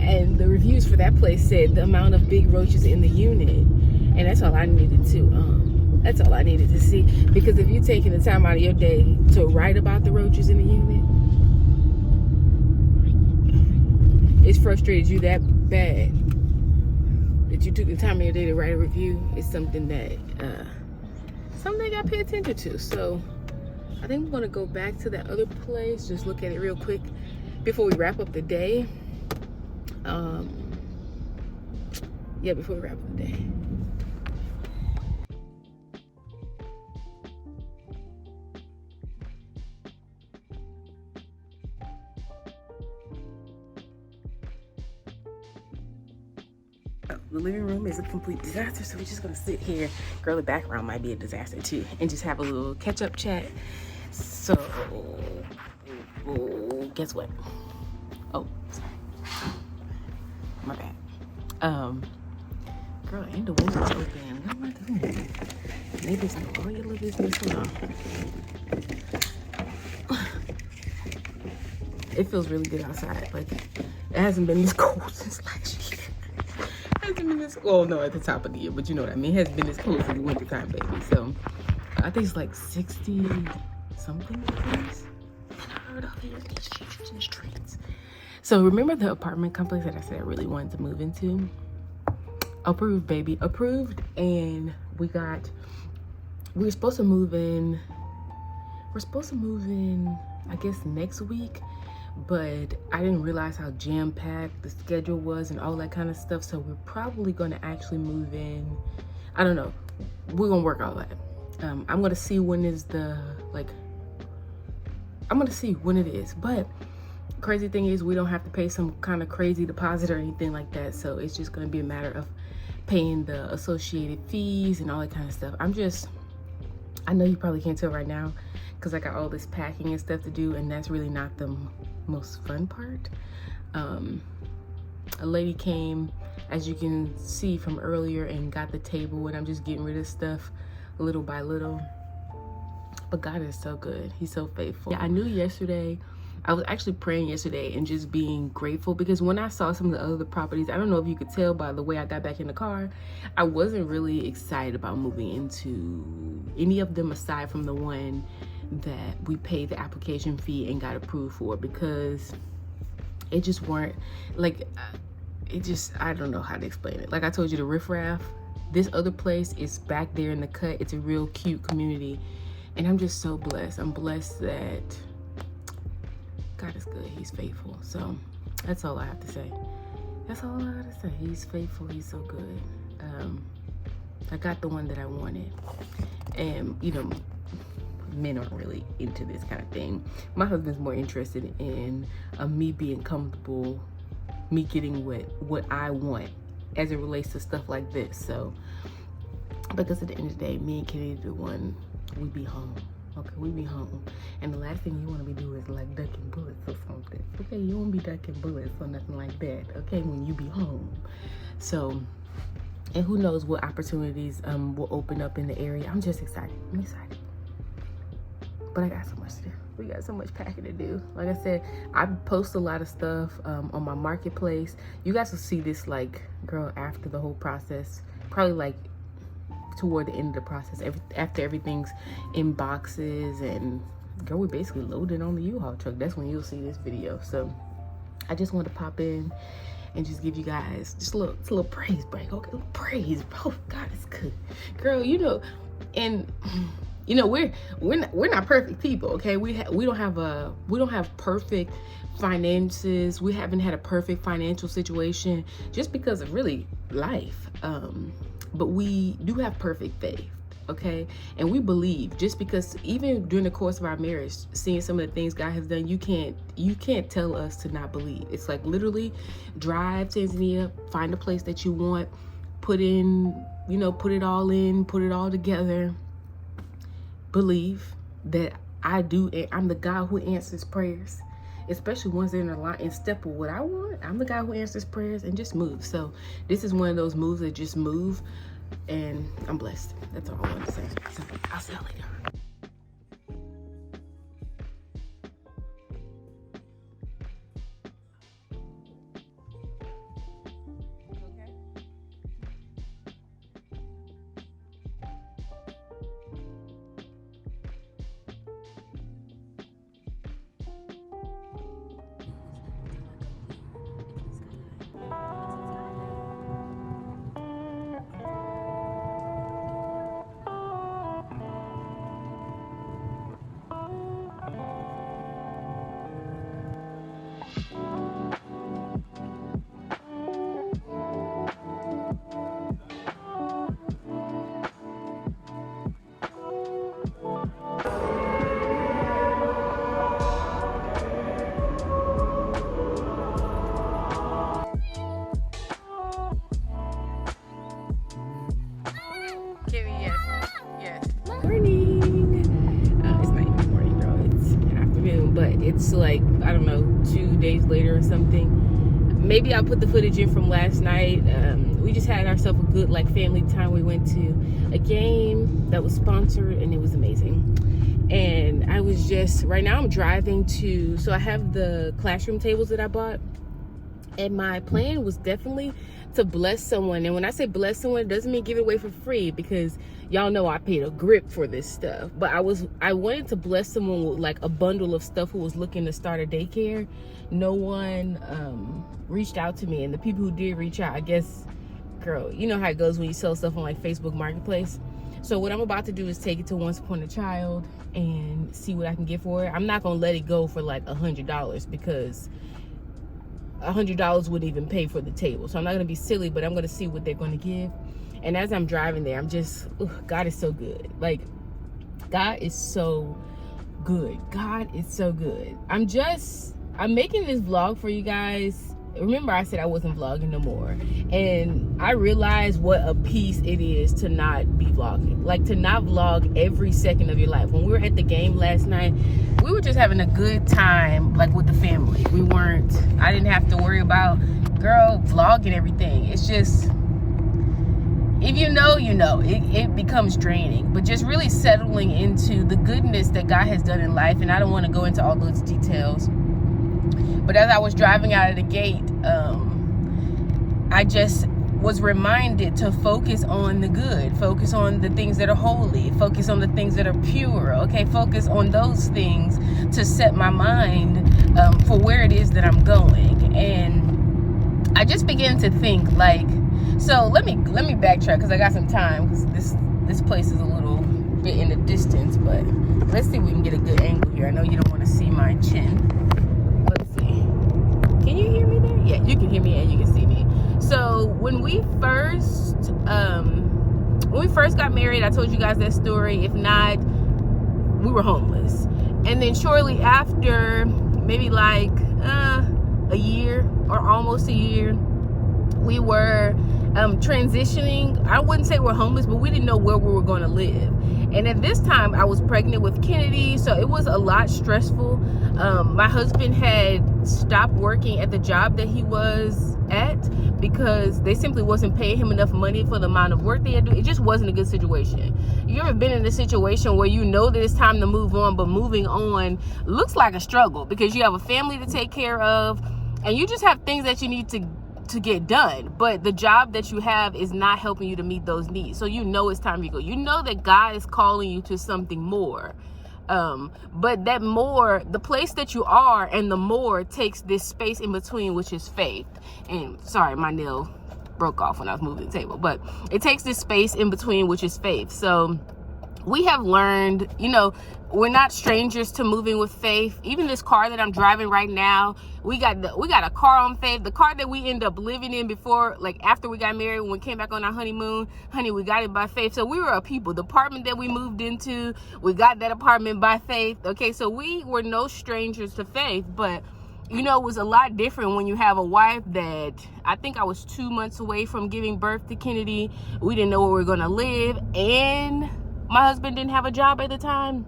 And the reviews for that place said the amount of big roaches in the unit, and that's all I needed to. That's all I needed to see, because if you're taking the time out of your day to write about the roaches in the unit, it's frustrated you that bad that you took the time of your day to write a review. It's something that I gotta pay attention to. So I think I'm gonna go back to that other place, just look at it real quick before we wrap up the day. Yeah, before we wrap up the day. The living room is a complete disaster, so we're just gonna sit here. Girl, the background might be a disaster too, and just have a little catch-up chat. So, guess what? Oh, sorry. My bad. Girl, and the window's open. What am I doing? Neighbors know all your little business. Hold on. It feels really good outside. Like, it hasn't been this cold since last year. It hasn't been this cold, no, at the top of the year, but you know what I mean. It hasn't been this cold since the winter time, baby. So, I think it's like 60 something degrees. Unheard of here in the streets. So remember the apartment complex that I said I really wanted to move into? Approved, baby, approved. And we were supposed to move in, I guess next week, but I didn't realize how jam-packed the schedule was and all that kind of stuff. So we're probably gonna actually move in, I don't know, we're gonna work all that. I'm gonna see when is I'm gonna see when it is, but crazy thing is we don't have to pay some kind of crazy deposit or anything like that. So it's just gonna be a matter of paying the associated fees and all that kind of stuff. I know you probably can't tell right now because I got all this packing and stuff to do, and that's really not the most fun part. A lady came, as you can see from earlier, and got the table, and I'm just getting rid of stuff little by little. But God is so good. He's so faithful. Yeah, I knew yesterday I was actually praying yesterday and just being grateful, because when I saw some of the other properties, I don't know if you could tell by the way I got back in the car, I wasn't really excited about moving into any of them aside from the one that we paid the application fee and got approved for, because it just weren't like, I don't know how to explain it. Like I told you, the riffraff, this other place is back there in the cut. It's a real cute community, and I'm just so blessed. I'm blessed that God is good. He's faithful. So that's all I have to say. That's all I have to say. He's faithful. He's so good. I got the one that I wanted. And, you know, men aren't really into this kind of thing. My husband's more interested in me being comfortable, me getting what I want as it relates to stuff like this. So, because at the end of the day, me and Kenny, the one, we be home. Okay, we be home. And the last thing you want to be doing is like ducking bullets or something. Okay, you won't be ducking bullets or nothing like that. Okay, when you be home. So, and who knows what opportunities will open up in the area. I'm just excited. I'm excited. But I got so much to do. We got so much packing to do. Like I said, I post a lot of stuff on my marketplace. You guys will see this, like, girl, after the whole process. Probably like toward the end of the process, after everything's in boxes, and girl, we basically loaded on the U-Haul truck. That's when you'll see this video. So I just wanted to pop in and just give you guys just a little praise break. Okay, a little praise. Oh, God is good, girl. You know, and you know, we're not perfect people. Okay, we don't have perfect finances. We haven't had a perfect financial situation just because of really life. But we do have perfect faith, okay? And we believe, just because even during the course of our marriage, seeing some of the things God has done, you can't tell us to not believe. It's like literally drive Tanzania, find a place that you want, put in, you know, put it all in, put it all together. Believe that I'm the God who answers prayers, especially ones that are in step with what I want. I'm the guy who answers prayers, and just move. So this is one of those moves that just move, and I'm blessed. That's all I want to say. So I'll see y'all later. It's like, I don't know, 2 days later or something. Maybe I'll put the footage in from last night. We just had ourselves a good like family time. We went to a game that was sponsored, and it was amazing. And I was just, right now I'm driving to, so I have the classroom tables that I bought, and my plan was definitely to bless someone. And when I say bless someone, it doesn't mean give it away for free, because y'all know I paid a grip for this stuff. But I wanted to bless someone with like a bundle of stuff who was looking to start a daycare. No one reached out to me, and the people who did reach out, I guess, girl, you know how it goes when you sell stuff on like Facebook Marketplace. So what I'm about to do is take it to Once Upon a Child and see what I can get for it. I'm not gonna let it go for like $100, because $100 wouldn't even pay for the table. So I'm not gonna be silly, but I'm gonna see what they're gonna give. And as I'm driving there, I'm just, God is so good. Like, God is so good. God is so good. I'm making this vlog for you guys. Remember, I said I wasn't vlogging no more. And I realized what a peace it is to not be vlogging. Like, to not vlog every second of your life. When we were at the game last night, we were just having a good time, like, with the family. I didn't have to worry about, girl, vlogging everything. It's just, if you know, you know. It becomes draining. But just really settling into the goodness that God has done in life. And I don't want to go into all those details. But as I was driving out of the gate, I just was reminded to focus on the good, focus on the things that are holy, focus on the things that are pure, okay? Focus on those things to set my mind for where it is that I'm going. And I just began to think, like, so let me backtrack, because I got some time, because this place is a little bit in the distance, but let's see if we can get a good angle here. I know you don't want to see my chin. Let's see. Can you hear me there? Yeah, you can hear me and you can see me. So when we first got married, I told you guys that story. If not, we were homeless. And then shortly after, maybe like a year or almost a year, we were transitioning. I wouldn't say we're homeless, but we didn't know where we were going to live. And at this time, I was pregnant with Kennedy, so it was a lot stressful. My husband had stopped working at the job that he was at because they simply wasn't paying him enough money for the amount of work they had to do. It just wasn't a good situation. You ever been in a situation where you know that it's time to move on, but moving on looks like a struggle because you have a family to take care of and you just have things that you need to get done, but the job that you have is not helping you to meet those needs. So you know it's time to go. You know that God is calling you to something more. But that more, the place that you are and the more takes this space in between, which is faith. And sorry, my nail broke off when I was moving the table, but it takes this space in between, which is faith. So we have learned, you know, we're not strangers to moving with faith. Even this car that I'm driving right now, we got a car on faith. The car that we ended up living in before, like after we got married, when we came back on our honeymoon, honey, we got it by faith. So we were a people. The apartment that we moved into, we got that apartment by faith. Okay, so we were no strangers to faith, but you know, it was a lot different when you have a wife that, I think I was 2 months away from giving birth to Kennedy. We didn't know where we were gonna live, and my husband didn't have a job at the time.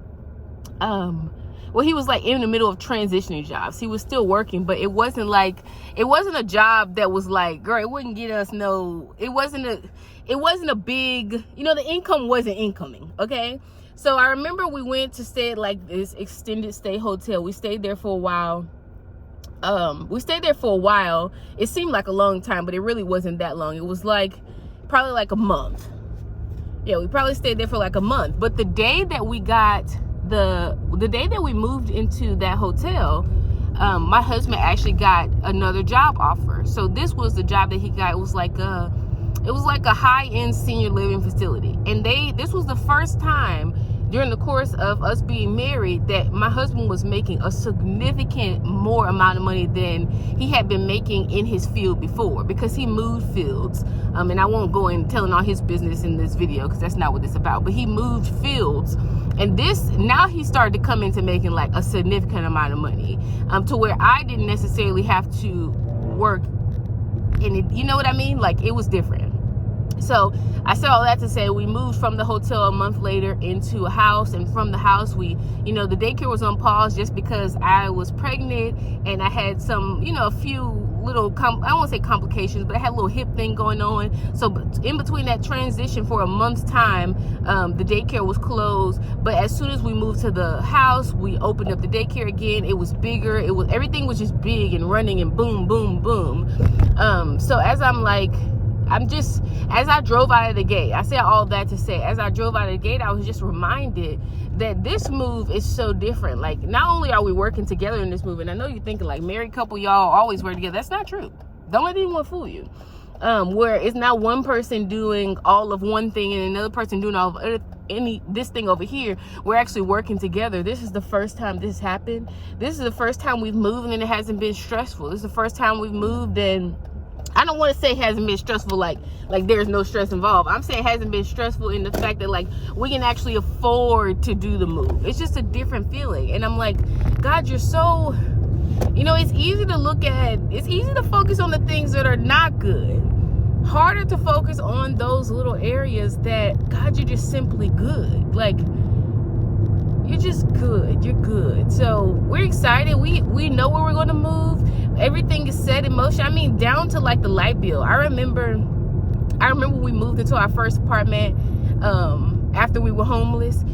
Well, he was like in the middle of transitioning jobs. He was still working, but it wasn't a job that was like, girl, it wouldn't get us it wasn't a big, you know, the income wasn't incoming. Okay. So I remember we went to stay at like this extended stay hotel. We stayed there for a while. It seemed like a long time, but it really wasn't that long. It was like probably like a month. Yeah, we probably stayed there for like a month. But the day that we got the day that we moved into that hotel, my husband actually got another job offer. So this was the job that he got. It was like a high-end senior living facility. And this was the first time during the course of us being married that my husband was making a significant more amount of money than he had been making in his field before, because he moved fields. And I won't go in telling all his business in this video because that's not what it's about, but he moved fields. And now he started to come into making like a significant amount of money, to where I didn't necessarily have to work in it. You know what I mean? Like, it was different. So I said all that to say we moved from the hotel a month later into a house, and from the house the daycare was on pause just because I was pregnant and I had some, a few little, I don't want to say complications, but I had a little hip thing going on. So in between that transition for a month's time, the daycare was closed. But as soon as we moved to the house, we opened up the daycare again. It was bigger. Everything was just big and running and boom, boom, boom. So as I drove out of the gate, I said all that to say, as I drove out of the gate, I was just reminded that this move is so different. Like, not only are we working together in this move, and I know you're thinking like married couple, y'all always work together. That's not true. Don't let anyone fool you. Where it's not one person doing all of one thing and another person doing all of this thing over here. We're actually working together. This is the first time this happened. This is the first time we've moved and it hasn't been stressful. This is the first time we've moved, and I don't want to say it hasn't been stressful like there's no stress involved. I'm saying it hasn't been stressful in the fact that like we can actually afford to do the move. It's just a different feeling. And I'm like, God, you're so, it's easy to focus on the things that are not good. Harder to focus on those little areas that, God, you're just simply good. Like, you're just good. You're good. So we're excited. We know where we're going to move. Everything is set in motion. I mean, down to like the light bill. I remember when we moved into our first apartment, after we were homeless,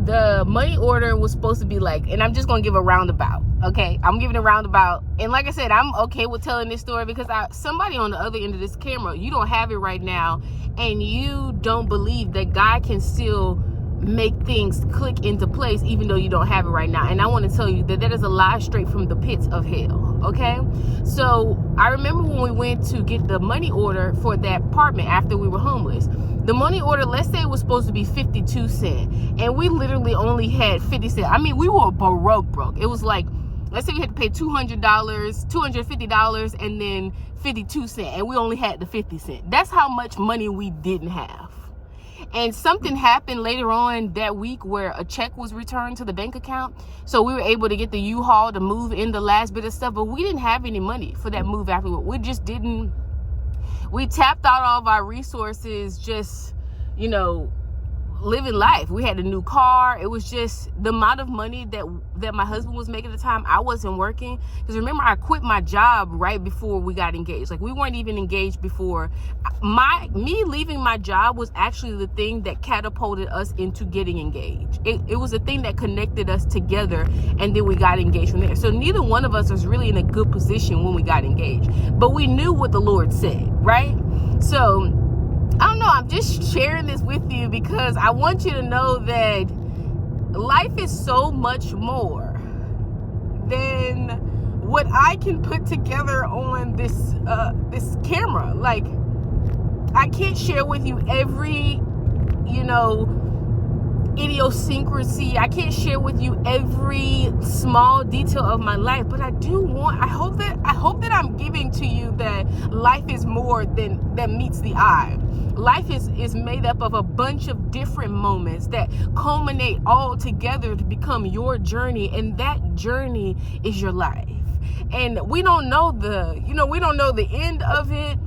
the money order was supposed to be like, and I'm just going to give a roundabout. Okay, I'm giving a roundabout. And like I said, I'm okay with telling this story because somebody on the other end of this camera, you don't have it right now, and you don't believe that God can still make things click into place even though you don't have it right now. And I want to tell you that is a lie straight from the pits of hell. Okay, so I remember when we went to get the money order for that apartment after we were homeless. The money order, let's say it was supposed to be 52 cents, and we literally only had 50 cents. I mean, we were broke. It was like, let's say we had to pay $200, $250, and then 52 cents, and we only had the 50 cents. That's how much money we didn't have. And something happened later on that week where a check was returned to the bank account. So we were able to get the U-Haul to move in the last bit of stuff, but we didn't have any money for that move afterward. We just didn't. We tapped out all of our resources, just, you know, living life. We had a new car. It was just the amount of money that my husband was making at the time. I wasn't working, because remember, I quit my job right before we got engaged. Like, we weren't even engaged before. Me leaving my job was actually the thing that catapulted us into getting engaged. It was the thing that connected us together, and then we got engaged from there. So neither one of us was really in a good position when we got engaged, but we knew what the Lord said, right? So I don't know, I'm just sharing this with you because I want you to know that life is so much more than what I can put together on this camera. Like, I can't share with you every, you know, idiosyncrasy. I can't share with you every small detail of my life, but I hope that I'm giving to you that life is more than meets the eye. Life is made up of a bunch of different moments that culminate all together to become your journey, and that journey is your life. And we don't know the end of it.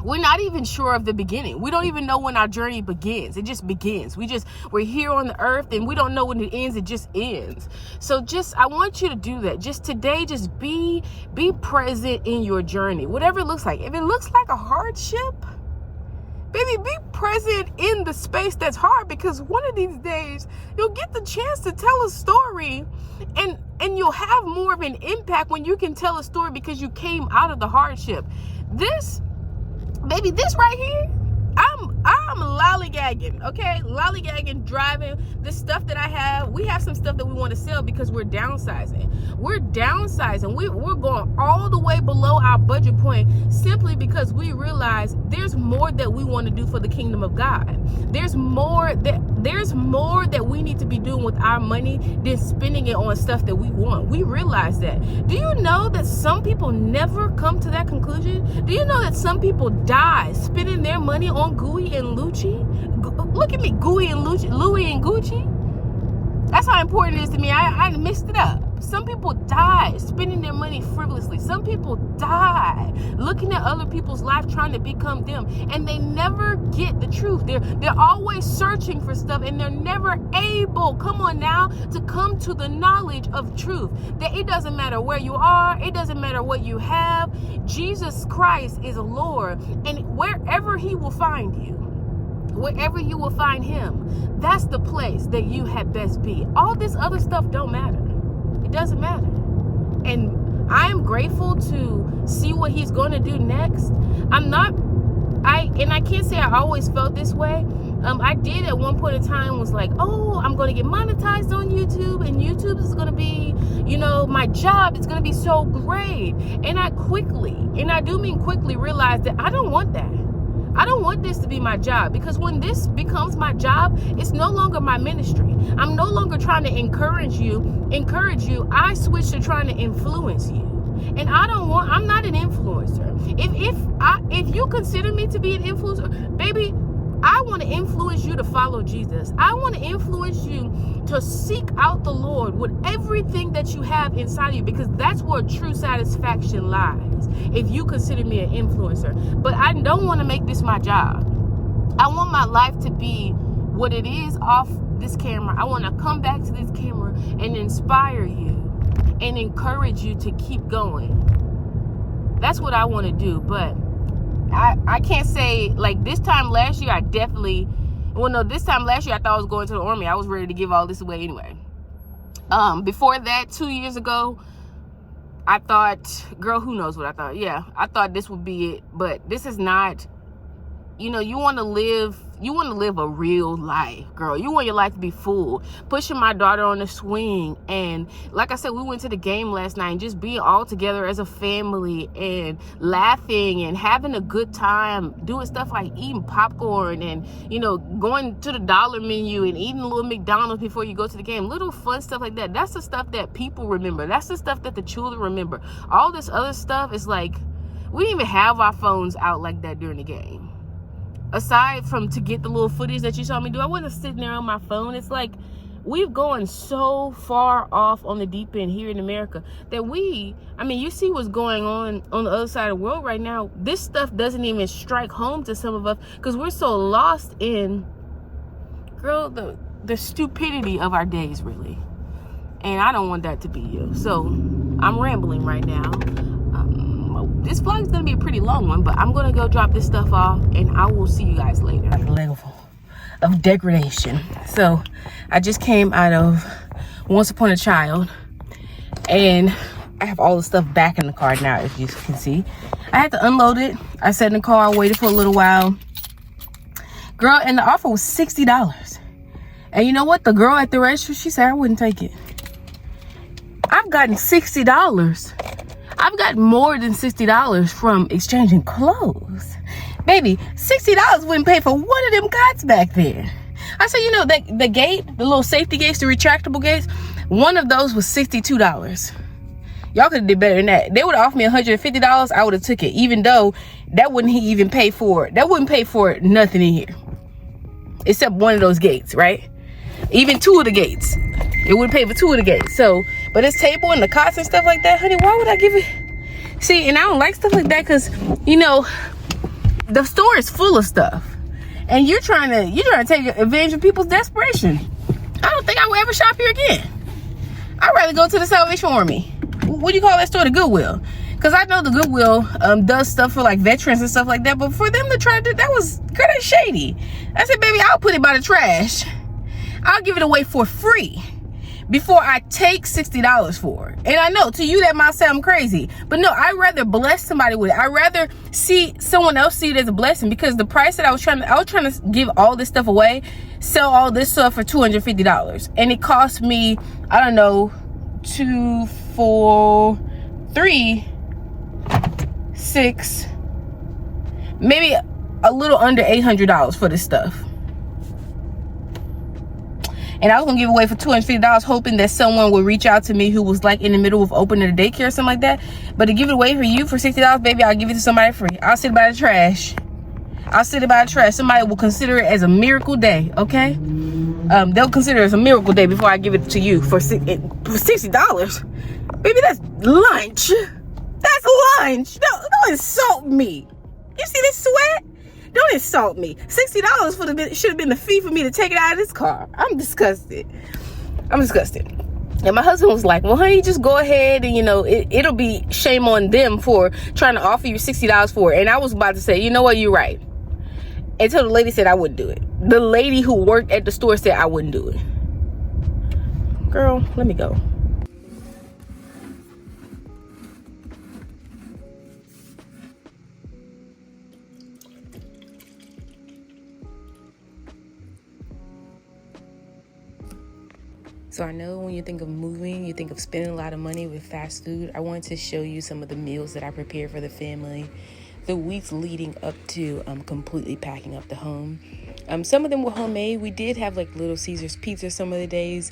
We're not even sure of the beginning. We don't even know when our journey begins. It just begins. We're here on the earth, and we don't know when it ends. It just ends. So I want you to do that. Just today, just be present in your journey, whatever it looks like. If it looks like a hardship, baby, be present in the space that's hard, because one of these days you'll get the chance to tell a story, and you'll have more of an impact when you can tell a story because you came out of the hardship. This right here, I'm lollygagging, okay? Lollygagging, driving the stuff that I have. We have some stuff that we want to sell because we're downsizing. We're going all the way below our budget point simply because we realize there's more that we want to do for the kingdom of God. There's more that we need to be doing with our money than spending it on stuff that we want. We realize that. Do you know that some people never come to that conclusion? Do you know that some people die spending their money on Gooey and Lucci? Look at me, Gooey and Lucci, Louis and Gucci. That's how important it is to me. I mixed it up. Some people die spending their money frivolously. Some people die looking at other people's life trying to become them, and they never get the truth. They're always searching for stuff, and they're never able, come on now, to come to the knowledge of truth. That it doesn't matter where you are, it doesn't matter what you have. Jesus Christ is Lord, and wherever he will find you, wherever you will find him, that's the place that you had best be. All this other stuff don't matter. It doesn't matter. And I am grateful to see what he's going to do next. I can't say I always felt this way. I did at one point in time was like, oh, I'm going to get monetized on YouTube, and YouTube is going to be, my job is going to be so great. And I do mean quickly realized that I don't want that. I don't want this to be my job, because when this becomes my job, it's no longer my ministry. I'm no longer trying to encourage you. I switch to trying to influence you. And I'm not an influencer. If you consider me to be an influencer, baby, I want to influence you to follow Jesus. I want to influence you to seek out the Lord with everything that you have inside of you, because that's where true satisfaction lies, if you consider me an influencer. But I don't want to make this my job. I want my life to be what it is off this camera. I want to come back to this camera and inspire you and encourage you to keep going. That's what I want to do. But I can't say, like, this time last year, this time last year I thought I was going to the army. I was ready to give all this away anyway. Before that, 2 years ago, I thought, girl, who knows what I thought? Yeah, I thought this would be it, but this is not. You know, you want to live a real life, girl. You want your life to be full. Pushing my daughter on the swing, and like I said, we went to the game last night and just being all together as a family and laughing and having a good time, doing stuff like eating popcorn and, you know, going to the dollar menu and eating a little McDonald's before you go to the game. Little fun stuff like that. That's the stuff that people remember. That's the stuff that the children remember. All this other stuff is like, we didn't even have our phones out like that during the game. Aside from to get the little footage that you saw me do, I wasn't sitting there on my phone. It's like we've gone so far off on the deep end here in America that you see what's going on the other side of the world right now. This stuff doesn't even strike home to some of us because we're so lost in, girl, the stupidity of our days, really. And I don't want that to be you. So I'm rambling right now. This vlog is going to be a pretty long one, but I'm going to go drop this stuff off and I will see you guys later. Level of degradation. So I just came out of Once Upon a Child and I have all the stuff back in the car now, if you can see. I had to unload it. I sat in the car, I waited for a little while. Girl, and the offer was $60. And you know what? The girl at the register, she said I wouldn't take it. I've gotten $60. I've got more than $60 from exchanging clothes. Baby, $60 wouldn't pay for one of them cots back there. I said, you know, the gate, the little safety gates, the retractable gates, one of those was $62. Y'all could have did better than that. They would have offered me $150. I would have took it, even though that wouldn't even pay for it. That wouldn't pay for nothing in here. Except one of those gates, right? Even two of the gates. It would pay for two of the gates. So, but this table and the cots and stuff like that, honey, why would I give it? See, and I don't like stuff like that because, you know, the store is full of stuff. And you're trying to take advantage of people's desperation. I don't think I will ever shop here again. I'd rather go to the Salvation Army. What do you call that store? The Goodwill. Because I know the Goodwill does stuff for like veterans and stuff like that. But for them to try to do that was kind of shady. I said, baby, I'll put it by the trash. I'll give it away for free before I take $60 for it. And I know to you that might sound crazy, but no, I'd rather bless somebody with it. I'd rather see someone else see it as a blessing, because the price that I was trying to give all this stuff away, sell all this stuff for $250, and it cost me, I don't know, 2, 4, 3, 6, maybe a little under $800 for this stuff. And I was gonna give away for $250, hoping that someone would reach out to me who was like in the middle of opening a daycare or something like that. But to give it away for you for $60, baby, I'll give it to somebody free. I'll sit by the trash. Somebody will consider it as a miracle day, okay? They'll consider it as a miracle day before I give it to you for $60. Baby, that's lunch. That's lunch. Don't insult me. You see this sweat? Don't insult me. $60 should have been the fee for me to take it out of this car. I'm disgusted. And my husband was like, well, honey, just go ahead and, you know, it'll be shame on them for trying to offer you $60 for it. And I was about to say, you know what, you're right. Until the lady said I wouldn't do it. The lady who worked at the store said I wouldn't do it. Girl, let me go. So I know when you think of moving, you think of spending a lot of money with fast food. I wanted to show you some of the meals that I prepared for the family the weeks leading up to completely packing up the home. Some of them were homemade. We did have like Little Caesars pizza some of the days.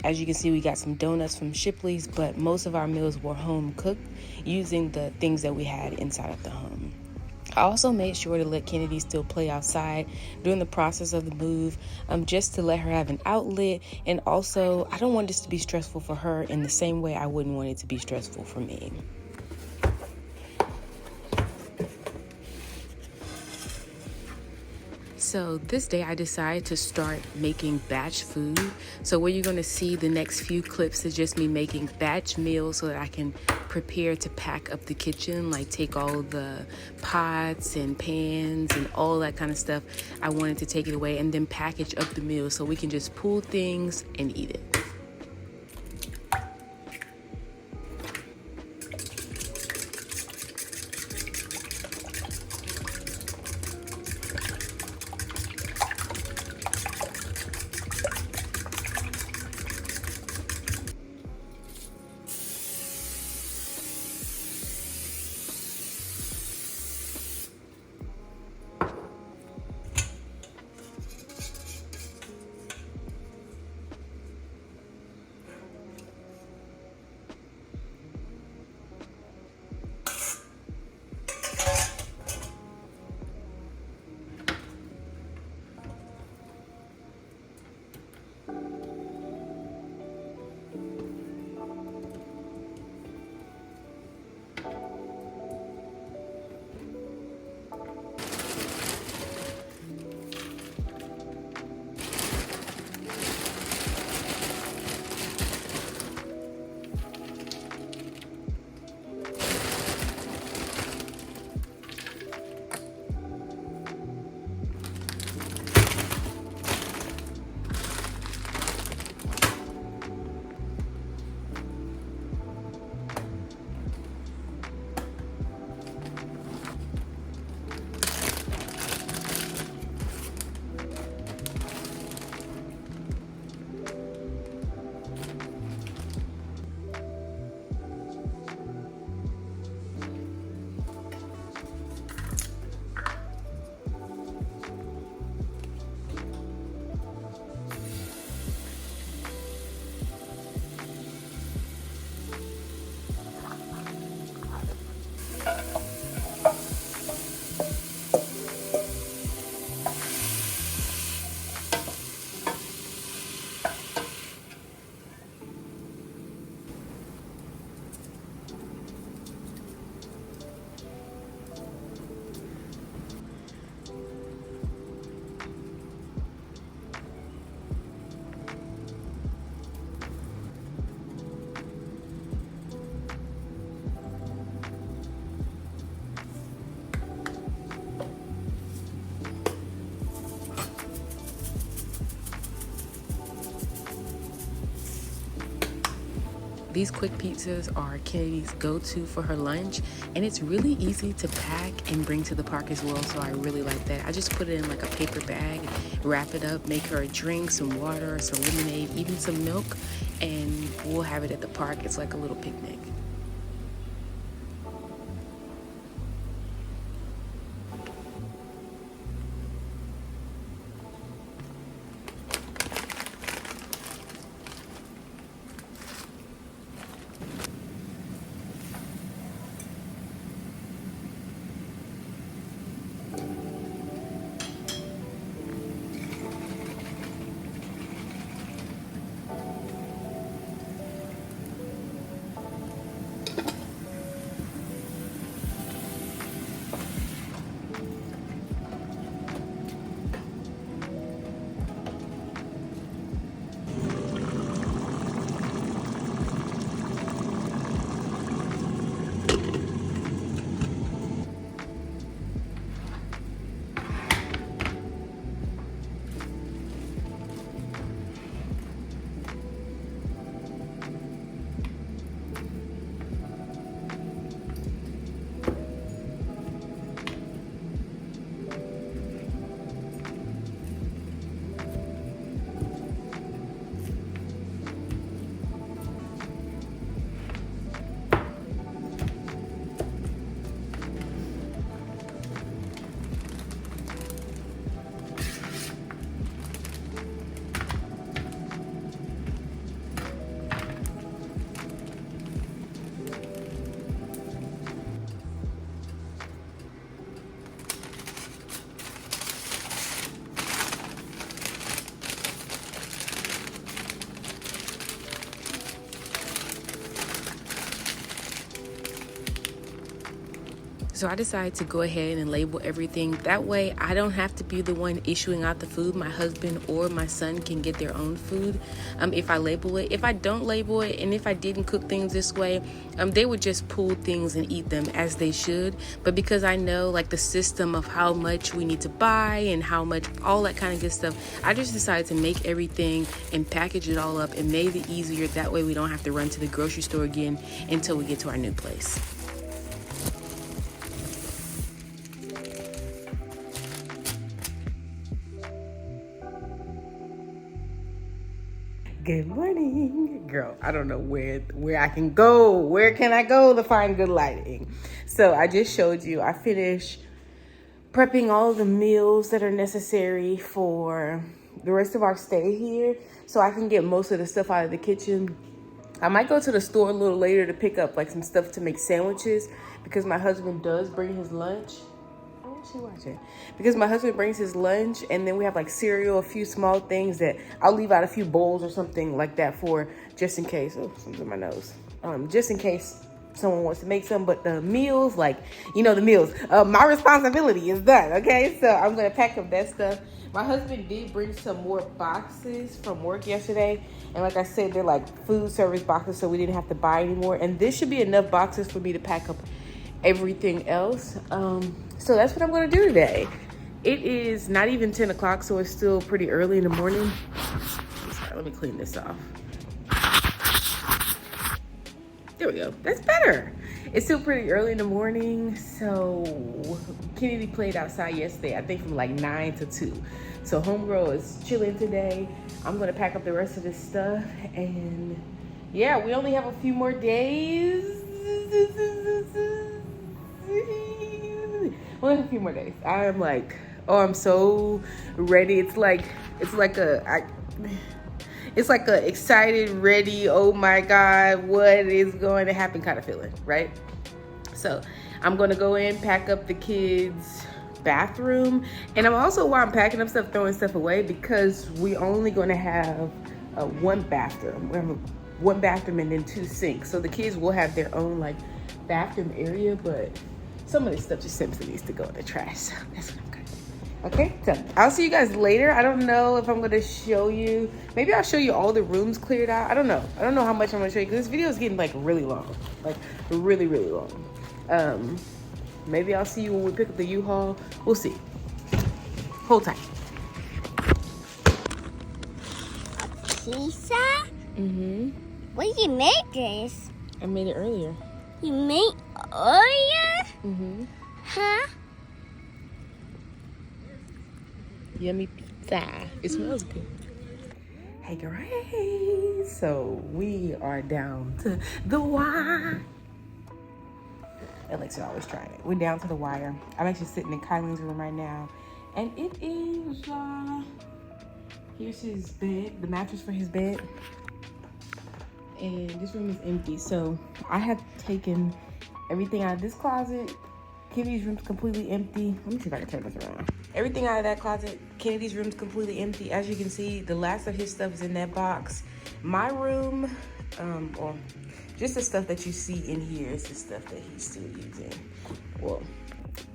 As you can see, we got some donuts from Shipley's, but most of our meals were home cooked using the things that we had inside of the home. I also made sure to let Kennedy still play outside during the process of the move, just to let her have an outlet. And also, I don't want this to be stressful for her in the same way I wouldn't want it to be stressful for me. So this day I decided to start making batch food. So where you're going to see the next few clips is just me making batch meals so that I can prepare to pack up the kitchen, like take all the pots and pans and all that kind of stuff. I wanted to take it away and then package up the meal so we can just pull things and eat it. These quick pizzas are Kennedy's go-to for her lunch, and it's really easy to pack and bring to the park as well, so I really like that. I just put it in like a paper bag, wrap it up, make her a drink, some water, some lemonade, even some milk, and we'll have it at the park. It's like a little picnic. So I decided to go ahead and label everything. That way I don't have to be the one issuing out the food. My husband or my son can get their own food if I label it. If I don't label it, and if I didn't cook things this way, they would just pull things and eat them as they should. But because I know like the system of how much we need to buy and how much, all that kind of good stuff, I just decided to make everything and package it all up and made it easier. That way we don't have to run to the grocery store again until we get to our new place. Good morning, girl. I don't know where I can go. Where can I go to find good lighting? So I just showed you. I finished prepping all of the meals that are necessary for the rest of our stay here, so I can get most of the stuff out of the kitchen. I might go to the store a little later to pick up like some stuff to make sandwiches because my husband does bring his lunch. She watching because my husband brings his lunch, and then we have like cereal, a few small things that I'll leave out, a few bowls or something like that for just in case. Oh, something's in my nose. Just in case someone wants to make some. But the meals, like, you know, the meals, my responsibility is done. Okay, so I'm gonna pack up that stuff. My husband did bring some more boxes from work yesterday, and like I said, they're like food service boxes, so we didn't have to buy anymore. And this should be enough boxes for me to pack up everything else. So that's what I'm gonna do today. It is not even 10 o'clock, so it's still pretty early in the morning. Sorry, let me clean this off. There we go, that's better. It's still pretty early in the morning, so Kennedy played outside yesterday, I think from like 9 to 2. So homegirl is chilling today. I'm gonna pack up the rest of this stuff, and yeah, we only have a few more days. Only a few more days. I am like, oh, I'm so ready. It's like a excited, ready, oh my God, what is going to happen kind of feeling, right? So I'm gonna go in, pack up the kids' bathroom, and I'm also, while I'm packing up stuff, throwing stuff away, because we only gonna have one bathroom. We have one bathroom and then 2 sinks. So the kids will have their own like bathroom area, but some of this stuff just simply needs to go in the trash. So that's what I'm gonna do. Okay, so I'll see you guys later. I don't know if I'm gonna show you, maybe I'll show you all the rooms cleared out. I don't know how much I'm gonna show you, because this video is getting like really long, like really long. Maybe I'll see you when we pick up the U-Haul. We'll see. Hold tight. Pizza? Mm-hmm. When you make this? I made it earlier. You made earlier? Mm-hmm. Huh? Yummy pizza. It smells good. Hey, Grace. So we are down to the wire. Alexa always trying it. We're down to the wire. I'm actually sitting in Kylie's room right now, and it is. Here's his bed, the mattress for his bed, and this room is empty. So I have taken everything out of this closet. Kennedy's room's completely empty. Let me see if I can turn this around. Everything out of that closet. Kennedy's room's completely empty. As you can see, the last of his stuff is in that box. My room, or just the stuff that you see in here is the stuff that he's still using. Well,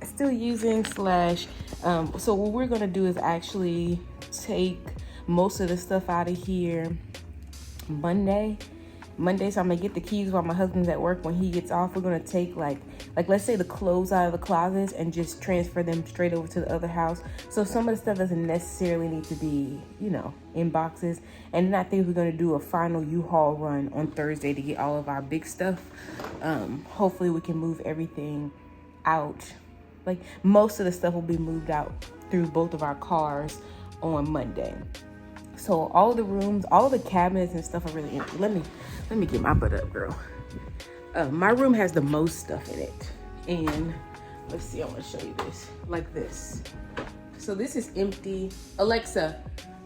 still using slash. So what we're gonna do is actually take most of the stuff out of here Monday. So I'm gonna get the keys while my husband's at work. When he gets off, we're gonna take like let's say the clothes out of the closets and just transfer them straight over to the other house. So some of the stuff doesn't necessarily need to be, in boxes. And then I think we're gonna do a final U-Haul run on Thursday to get all of our big stuff. Hopefully we can move everything out. Like most of the stuff will be moved out through both of our cars on Monday. So all the rooms, all the cabinets and stuff are really empty. Let me get my butt up, girl. My room has the most stuff in it. And let's see, I want to show you this. Like this. So this is empty. Alexa,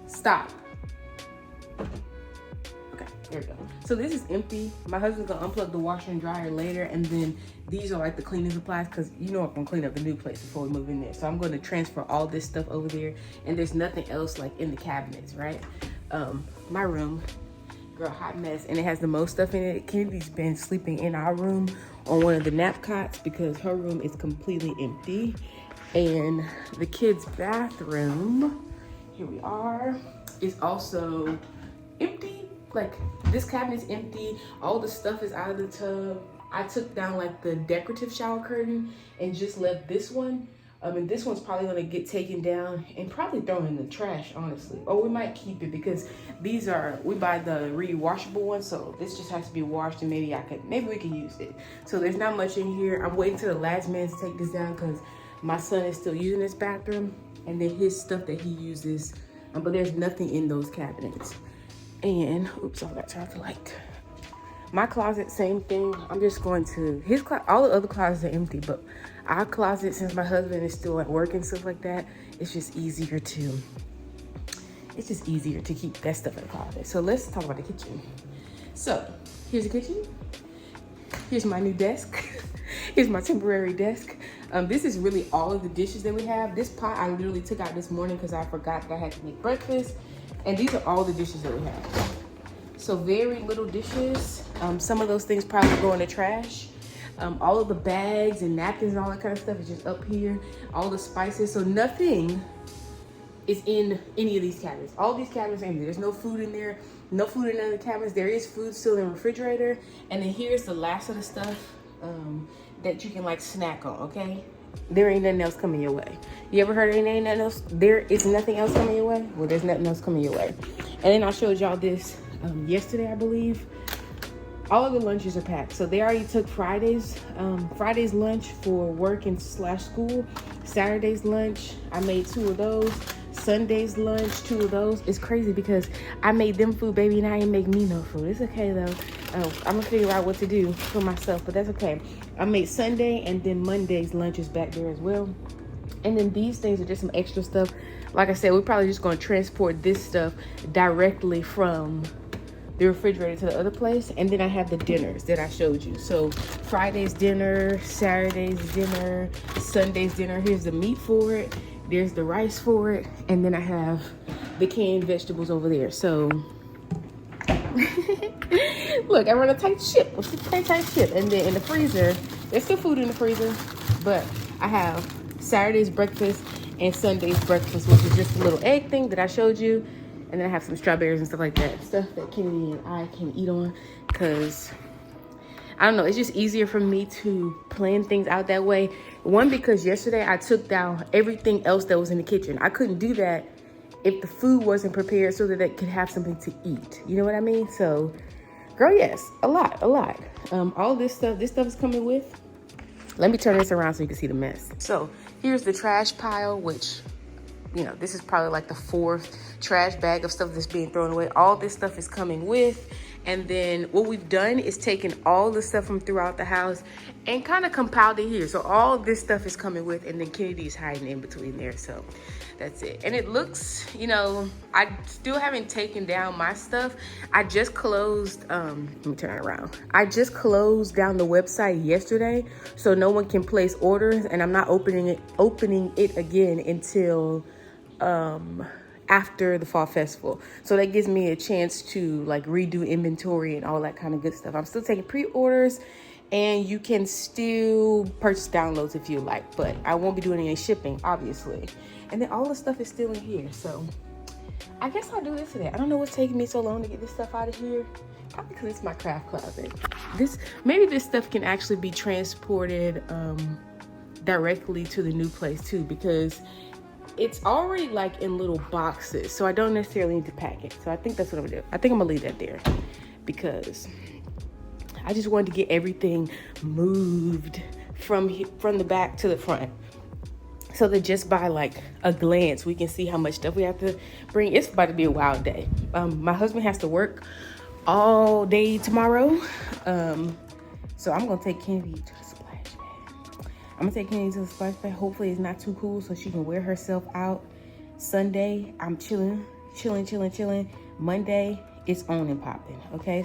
stop. Okay, there we go. So this is empty. My husband's gonna unplug the washer and dryer later, and then these are like the cleaning supplies, because I'm gonna clean up the new place before we move in there. So I'm gonna transfer all this stuff over there, and there's nothing else like in the cabinets, right? My room, girl, hot mess, and it has the most stuff in it. Kennedy's been sleeping in our room on one of the nap cots because her room is completely empty. And the kids' bathroom, here we are, is also empty. Like this cabinet's empty. All the stuff is out of the tub. I took down like the decorative shower curtain and just left this one. And this one's probably gonna get taken down and probably thrown in the trash, honestly. Or we might keep it because we buy the rewashable one, so this just has to be washed, and maybe we can use it. So there's not much in here. I'm waiting till the last minute to take this down because my son is still using this bathroom, and then his stuff that he uses, but there's nothing in those cabinets. And oops, I forgot to turn off the light. My closet, same thing. I'm just going to all the other closets are empty, but our closet, since my husband is still at work and stuff like that, it's just easier to keep that stuff in the closet. So let's talk about the kitchen. So here's the kitchen. Here's my new desk. Here's my temporary desk. This is really all of the dishes that we have. This pot I literally took out this morning because I forgot that I had to make breakfast. And these are all the dishes that we have. So very little dishes. Some of those things probably go in the trash. All of the bags and napkins and all that kind of stuff is just up here. All the spices. So nothing is in any of these cabinets. All these cabinets are empty. There's no food in there. No food in none of the cabinets. There is food still in the refrigerator. And then here's the last of the stuff that you can like snack on, okay? There ain't nothing else coming your way. You ever heard ain't nothing else? There is nothing else coming your way? Well, there's nothing else coming your way. And then I showed y'all this yesterday, I believe. All of the lunches are packed. So they already took Friday's lunch for work and slash school. Saturday's lunch, I made 2 of those. Sunday's lunch, 2 of those. It's crazy because I made them food, baby, and I ain't make me no food. It's okay though. I'm gonna figure out what to do for myself, but that's okay. I made Sunday, and then Monday's lunch is back there as well. And then these things are just some extra stuff. Like I said, we're probably just gonna transport this stuff directly from the refrigerator to the other place. And then I have the dinners that I showed you. So Friday's dinner, Saturday's dinner, Sunday's dinner. Here's the meat for it. There's the rice for it. And then I have the canned vegetables over there. So look, I run a tight ship. Tight ship. And then in the freezer, there's still food in the freezer, but I have Saturday's breakfast and Sunday's breakfast, which is just a little egg thing that I showed you. And then I have some strawberries and stuff like that. Stuff that Kennedy and I can eat on. Because, I don't know, it's just easier for me to plan things out that way. One, because yesterday I took down everything else that was in the kitchen. I couldn't do that if the food wasn't prepared so that they could have something to eat. You know what I mean? So Girl, yes, a lot. All this stuff is coming with. Let me turn this around so you can see the mess. So here's the trash pile, which, you know, this is probably like the 4th trash bag of stuff that's being thrown away. All this stuff is coming with. And then what we've done is taken all the stuff from throughout the house and kind of compiled it here. So all this stuff is coming with, and then Kennedy's hiding in between there. So that's it. And it looks, you know, I still haven't taken down my stuff. I just closed, let me turn it around. I just closed down the website yesterday, so no one can place orders, and I'm not opening it again until after the fall festival. So that gives me a chance to like redo inventory and all that kind of good stuff. I'm still taking pre-orders, and you can still purchase downloads if you like, but I won't be doing any shipping, obviously. And then all the stuff is still in here. So I guess I'll do this today. I don't know what's taking me so long to get this stuff out of here. Probably because it's my craft closet. Maybe this stuff can actually be transported directly to the new place too, because it's already like in little boxes, so I don't necessarily need to pack it. So I think that's what I'm gonna do. I think I'm gonna leave that there because I just wanted to get everything moved from the back to the front, so that just by like a glance we can see how much stuff we have to bring. It's about to be a wild day. My husband has to work all day tomorrow, so I'm gonna take Kennedy to the splash pad. I'm gonna take Kennedy to the splash pad. Hopefully it's not too cool so she can wear herself out. Sunday I'm chilling. Monday it's on and popping. Okay.